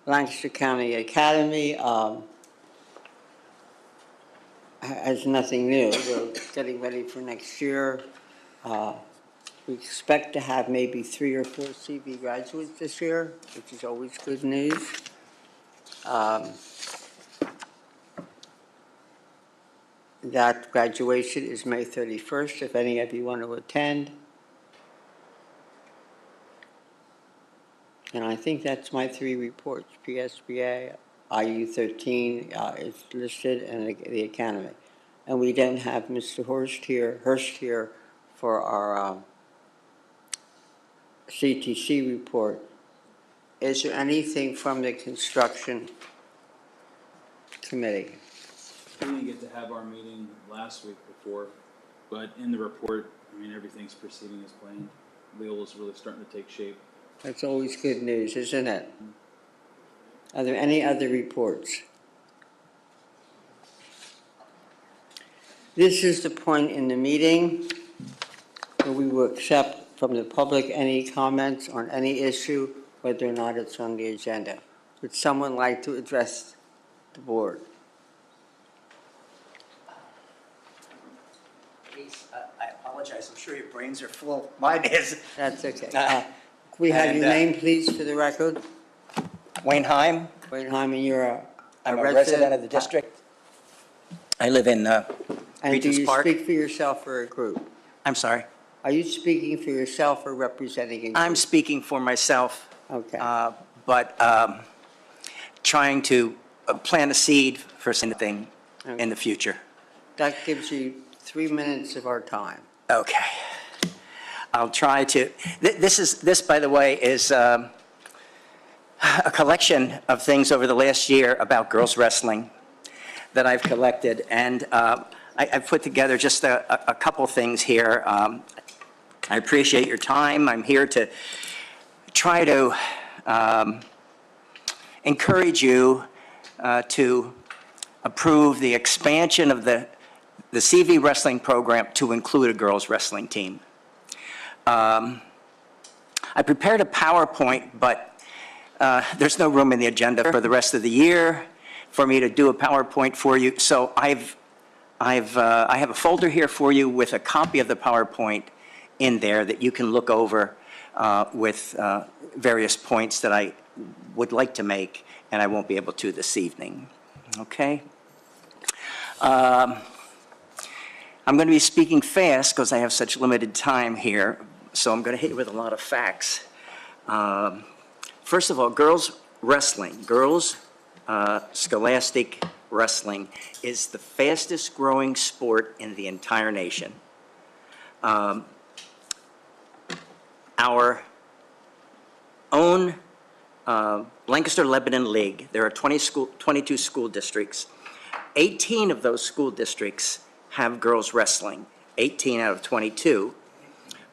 Lancaster County Academy has nothing new. We're getting ready for next year. We expect to have maybe 3 or 4 CV graduates this year, which is always good news. That graduation is May 31st, if any of you want to attend. And I think that's my 3 reports. PSBA, IU 13 is listed, and the Academy. And we don't have Mr. Hurst here for our CTC report. Is there anything from the construction committee? We didn't get to have our meeting last week before, but in the report, I mean, everything's proceeding as planned. Leola's really starting to take shape. That's always good news, isn't it? Are there any other reports? This is the point in the meeting where we will accept from the public any comments on any issue, whether or not it's on the agenda. Would someone like to address the board? I apologize, I'm sure your brains are full. Mine is. That's okay. We have your name, please, for the record. Wayne Heim. Wayne Heim, and you're I'm a resident of the district. I live in and Regents do you Park. speak for yourself or a group? I'm sorry. Are you speaking for yourself or representing a group? I'm speaking for myself. Okay. But trying to plant a seed for something in the future. That gives you 3 minutes of our time. Okay. I'll try to. This, by the way, is a collection of things over the last year about girls wrestling that I've collected, and I've put together just a couple things here. I appreciate your time. I'm here to try to encourage you to approve the expansion of the CV wrestling program to include a girls wrestling team. I prepared a PowerPoint, but there's no room in the agenda for the rest of the year for me to do a PowerPoint for you. So I have a folder here for you with a copy of the PowerPoint in there that you can look over with various points that I would like to make, and I won't be able to this evening. Okay? I'm going to be speaking fast because I have such limited time here, so I'm going to hit you with a lot of facts. First of all, girls wrestling, scholastic wrestling is the fastest growing sport in the entire nation. Our own Lancaster-Lebanon League, there are 22 school districts. 18 of those school districts have girls wrestling, 18 out of 22.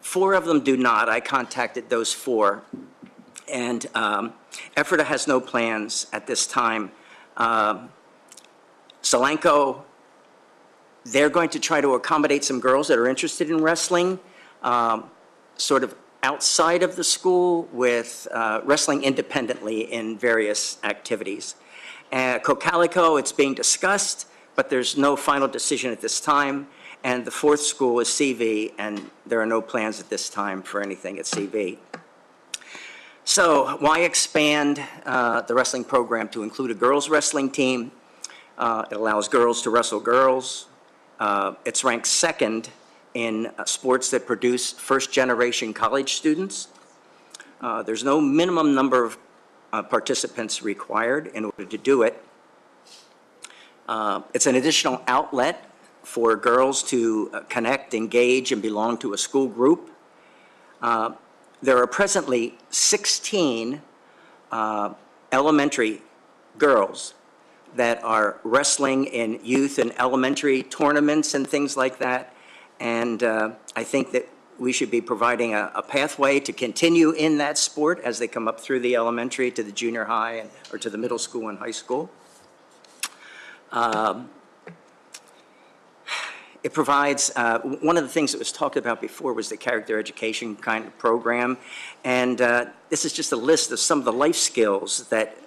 4 of them do not. I contacted those 4. And Ephrata has no plans at this time. Solanco, they're going to try to accommodate some girls that are interested in wrestling, sort of outside of the school with wrestling independently in various activities. Cocalico, it's being discussed, but there's no final decision at this time. And the fourth school is CV, and there are no plans at this time for anything at CV. So why expand the wrestling program to include a girls' wrestling team? It allows girls to wrestle girls. It's ranked second in sports that produce first-generation college students. There's no minimum number of participants required in order to do it. It's an additional outlet for girls to connect, engage, and belong to a school group. There are presently 16 elementary girls that are wrestling in youth and elementary tournaments and things like that. And I think that we should be providing a pathway to continue in that sport as they come up through the elementary to the junior high or to the middle school and high school. It provides, one of the things that was talked about before was the character education kind of program. And this is just a list of some of the life skills that,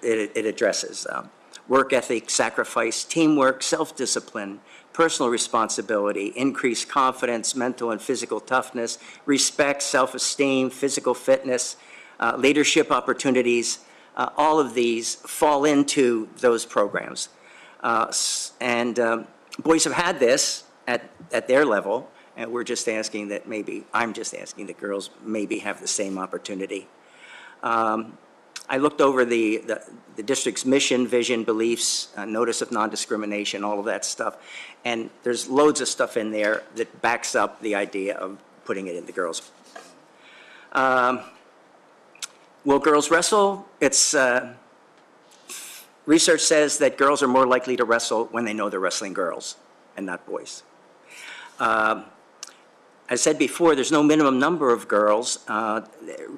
it addresses. Work ethic, sacrifice, teamwork, self-discipline, personal responsibility, increased confidence, mental and physical toughness, respect, self-esteem, physical fitness, leadership opportunities. All of these fall into those programs. Boys have had this at their level, and we're just asking that maybe, I'm just asking that girls maybe have the same opportunity. I looked over the district's mission, vision, beliefs, notice of non-discrimination, all of that stuff, and there's loads of stuff in there that backs up the idea of putting it in the girls. Will girls wrestle? It's research says that girls are more likely to wrestle when they know they're wrestling girls and not boys. I said before, there's no minimum number of girls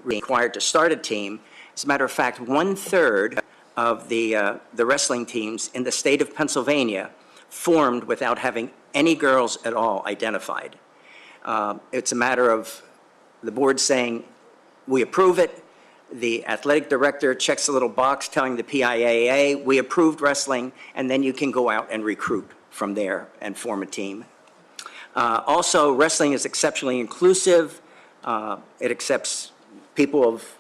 required to start a team. As a matter of fact, 1/3 of the wrestling teams in the state of Pennsylvania formed without having any girls at all identified. It's a matter of the board saying, we approve it. The athletic director checks a little box telling the PIAA, we approved wrestling, and then you can go out and recruit from there and form a team. Also, wrestling is exceptionally inclusive. It accepts people of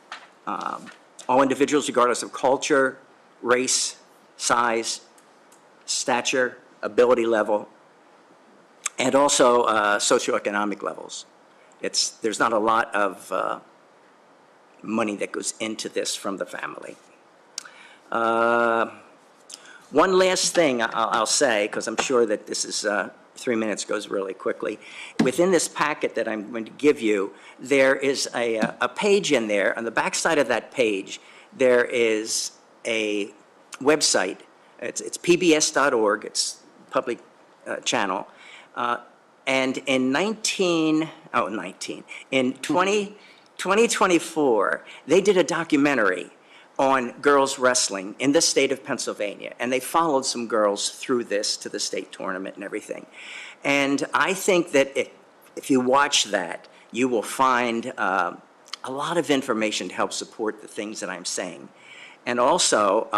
all individuals regardless of culture, race, size, stature, ability level, and also socioeconomic levels. There's not a lot of money that goes into this from the family. One last thing I'll say, because I'm sure that this is 3 minutes goes really quickly. Within this packet that I'm going to give you, there is a page in there. On the back side of that page, there is a website. It's pbs.org. It's a public channel. And in 2024, they did a documentary on girls wrestling in the state of Pennsylvania, and they followed some girls through this to the state tournament and everything. And I think that if you watch that, you will find a lot of information to help support the things that I'm saying. And also,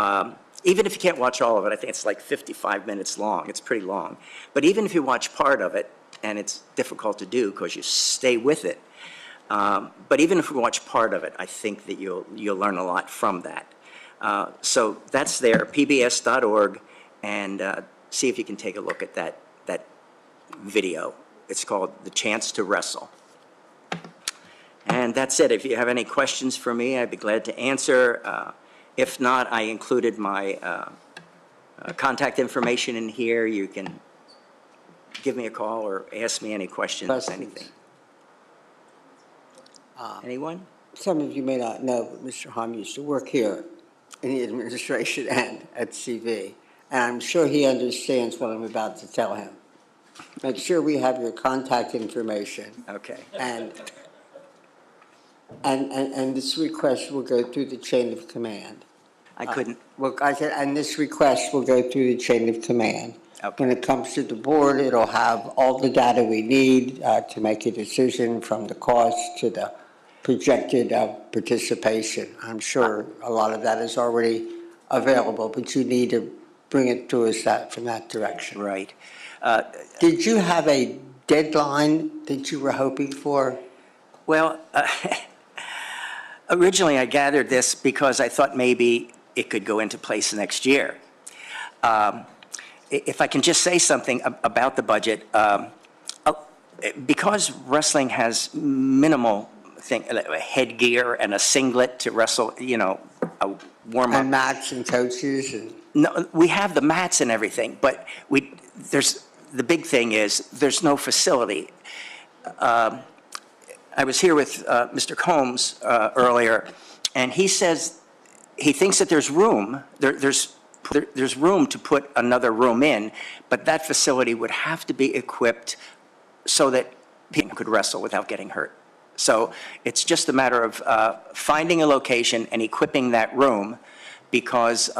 even if you can't watch all of it, I think it's like 55 minutes long. It's pretty long. But even if you watch part of it, and it's difficult to do because you stay with it, but even if we watch part of it, I think that you'll learn a lot from that. So that's there, pbs.org, and see if you can take a look at that video. It's called The Chance to Wrestle. And that's it. If you have any questions for me, I'd be glad to answer. If not, I included my contact information in here. You can give me a call or ask me any questions, anything. Anyone? Some of you may not know, but Mr. Hom used to work here in the administration and at CV, and I'm sure he understands what I'm about to tell him. Make sure we have your contact information. Okay. And this request will go through the chain of command. I couldn't. Well, I said, and this request will go through the chain of command. When it comes to the board, it'll have all the data we need to make a decision, from the cost to the projected participation. I'm sure a lot of that is already available, but you need to bring it to us from that direction. Right. Did you have a deadline that you were hoping for? Well, originally I gathered this because I thought maybe it could go into place next year. If I can just say something about the budget, because wrestling has minimal headgear and a singlet to wrestle, a warm-up. And mats and coaches and... No, we have the mats and everything, but the big thing is there's no facility. I was here with Mr. Combs earlier, and he says he thinks that there's room. There's room to put another room in, but that facility would have to be equipped so that people could wrestle without getting hurt. So it's just a matter of finding a location and equipping that room, because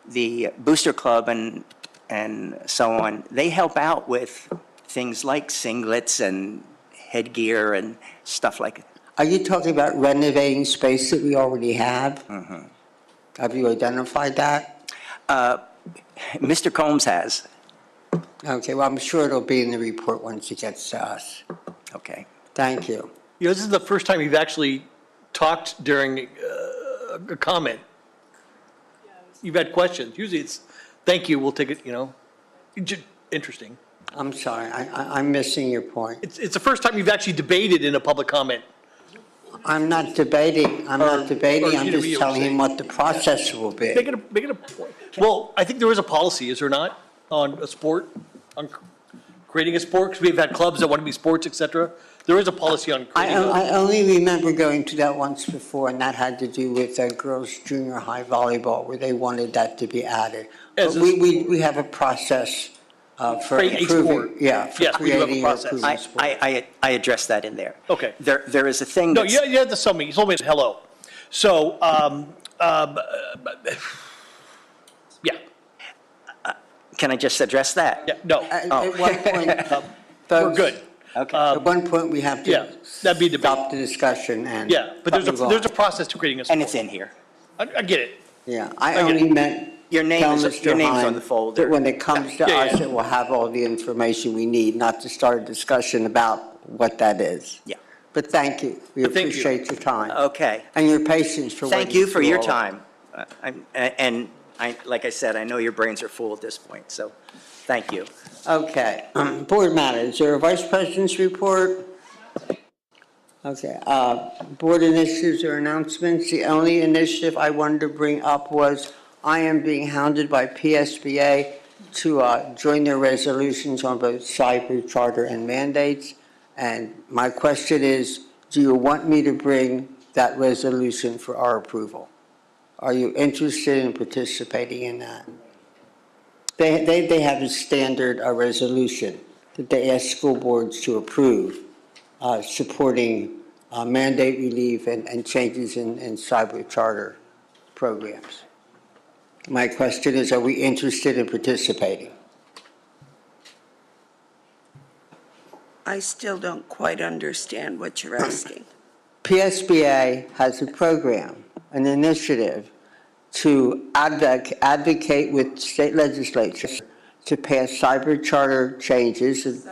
the Booster Club and so on, they help out with things like singlets and headgear and stuff like that. Are you talking about renovating space that we already have? Mm-hmm. Have you identified that? Mr. Combs has. Okay, well, I'm sure it'll be in the report once it gets to us. Okay. Thank you. This is the first time you've actually talked during a comment. You've had questions. Usually it's, thank you, we'll take it, interesting. I'm sorry, I'm missing your point. It's the first time you've actually debated in a public comment. I'm not debating, I'm you to just telling him what the process will be. Make it a point. Well, I think there is a policy, is there not, on a sport, on creating a sport? Because we've had clubs that want to be sports, et cetera. There is a policy on creating I only remember going to that once before, and that had to do with girls' junior high volleyball, where they wanted that to be added. But we have a process for improving. Yeah, for yes, we do have a creating or process. improving sport. I addressed that in there. Okay. There is a thing No, that's... you had to tell me. You told me hello. So, yeah. Can I just address that? Yeah, no. At one point, We're good. Okay. At one point, we have Yeah, to that'd be stop the discussion and. Yeah, but there's a process to creating a sport. And it's in here. I get it. Yeah, I only meant. Your name tell is- Mr. your name's on Hine the folder. that when it comes to Yeah, us, yeah. it will have all the information we need, not to start a discussion about what that is. Yeah. But thank you. We Thank you. appreciate your time. Okay. And your patience for waiting. Thank you for through your all of it. time. Like I said, I know your brains are full at this point, so thank you. Okay, board matters. Is there a vice president's report? Okay, board initiatives or announcements. The only initiative I wanted to bring up was I am being hounded by PSBA to join their resolutions on both cyber, charter, and mandates. And my question is, do you want me to bring that resolution for our approval? Are you interested in participating in that? They have a standard resolution that they ask school boards to approve, supporting mandate relief and changes in cyber charter programs. My question is, are we interested in participating? I still don't quite understand what you're asking. PSBA has a program, an initiative to advocate with state legislatures to pass cyber charter changes.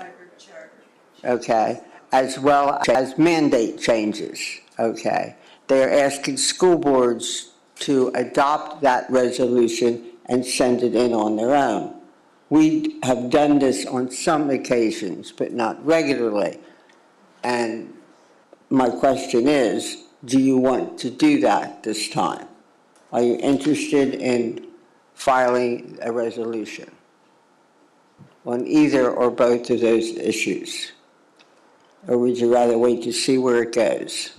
Okay, as well as mandate changes. Okay, they are asking school boards to adopt that resolution and send it in on their own. We have done this on some occasions, but not regularly. And my question is, do you want to do that this time? Are you interested in filing a resolution on either or both of those issues? Or would you rather wait to see where it goes?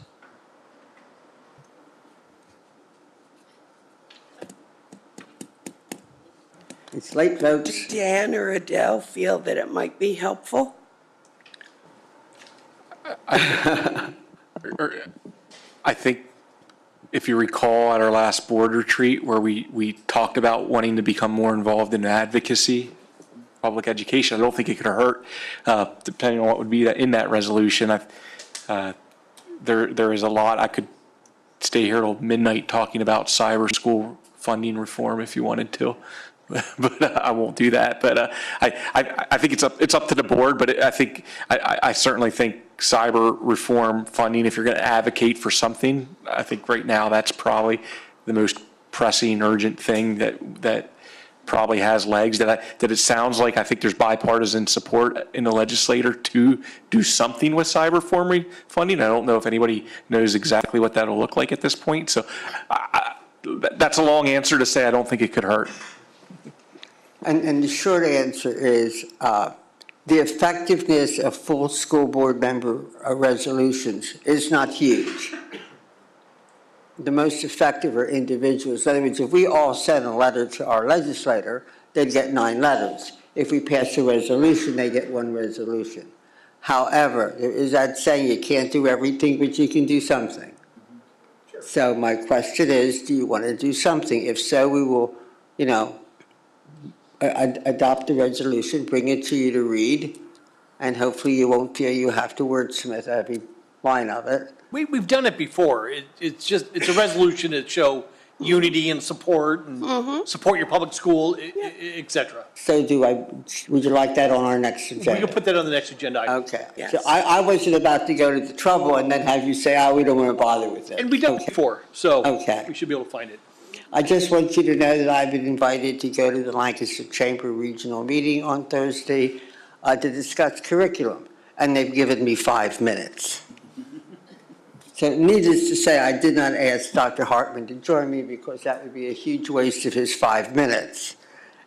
It's late, folks. Dan or Adele feel that it might be helpful? I think if you recall at our last board retreat where we talked about wanting to become more involved in advocacy public education. I don't think it could hurt, depending on what would be in that resolution. There is a lot. I could stay here till midnight talking about cyber school funding reform if you wanted to, but I won't do that. But I think it's up to the board. But I certainly think cyber reform funding, if you're going to advocate for something, I think right now that's probably the most pressing, urgent thing that probably has legs, that it sounds like I think there's bipartisan support in the legislature to do something with cyber reform funding. I don't know if anybody knows exactly what that'll look like at this point. So that's a long answer to say I don't think it could hurt. And the short answer is the effectiveness of full school board member resolutions is not huge. The most effective are individuals. In other words, if we all send a letter to our legislator, they'd get 9 letters. If we pass a resolution, they get 1 resolution. However, there is that saying, you can't do everything, but you can do something. Sure. So my question is, do you want to do something? If so, we will, adopt the resolution, bring it to you to read, and hopefully you won't feel you have to wordsmith every line of it. We've done it before. It's a resolution to show unity and support and support your public school, et cetera. So would you like that on our next agenda? We can put that on the next agenda item. Okay. Yes. So I wasn't about to go to the trouble and then have you say, we don't want to bother with it. And we've done it before, so Okay. we should be able to find it. I just want you to know that I've been invited to go to the Lancaster Chamber Regional Meeting on Thursday to discuss curriculum, and they've given me 5 minutes. So needless to say, I did not ask Dr. Hartman to join me because that would be a huge waste of his 5 minutes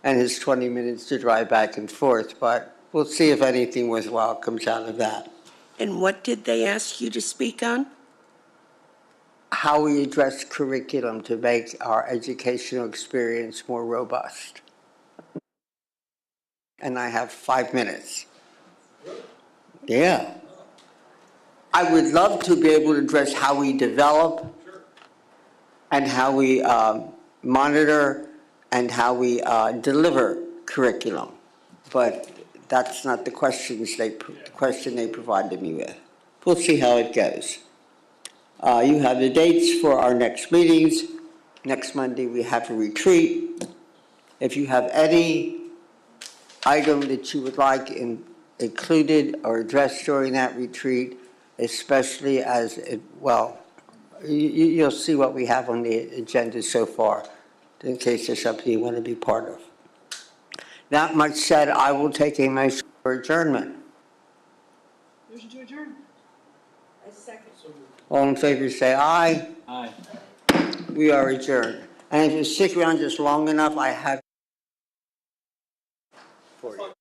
and his 20 minutes to drive back and forth, but we'll see if anything worthwhile comes out of that. And what did they ask you to speak on? How we address curriculum to make our educational experience more robust. And I have 5 minutes. Yeah. I would love to be able to address how we develop and how we monitor and how we deliver curriculum. But that's not the question they provided me with. We'll see how it goes. You have the dates for our next meetings. Next Monday we have a retreat. If you have any item that you would like included or addressed during that retreat, especially you'll see what we have on the agenda so far, in case there's something you want to be part of. That much said, I will take a motion for adjournment. Motion to adjourn. A second. All in favor say aye. Aye. We are adjourned. And if you stick around just long enough, I have for you.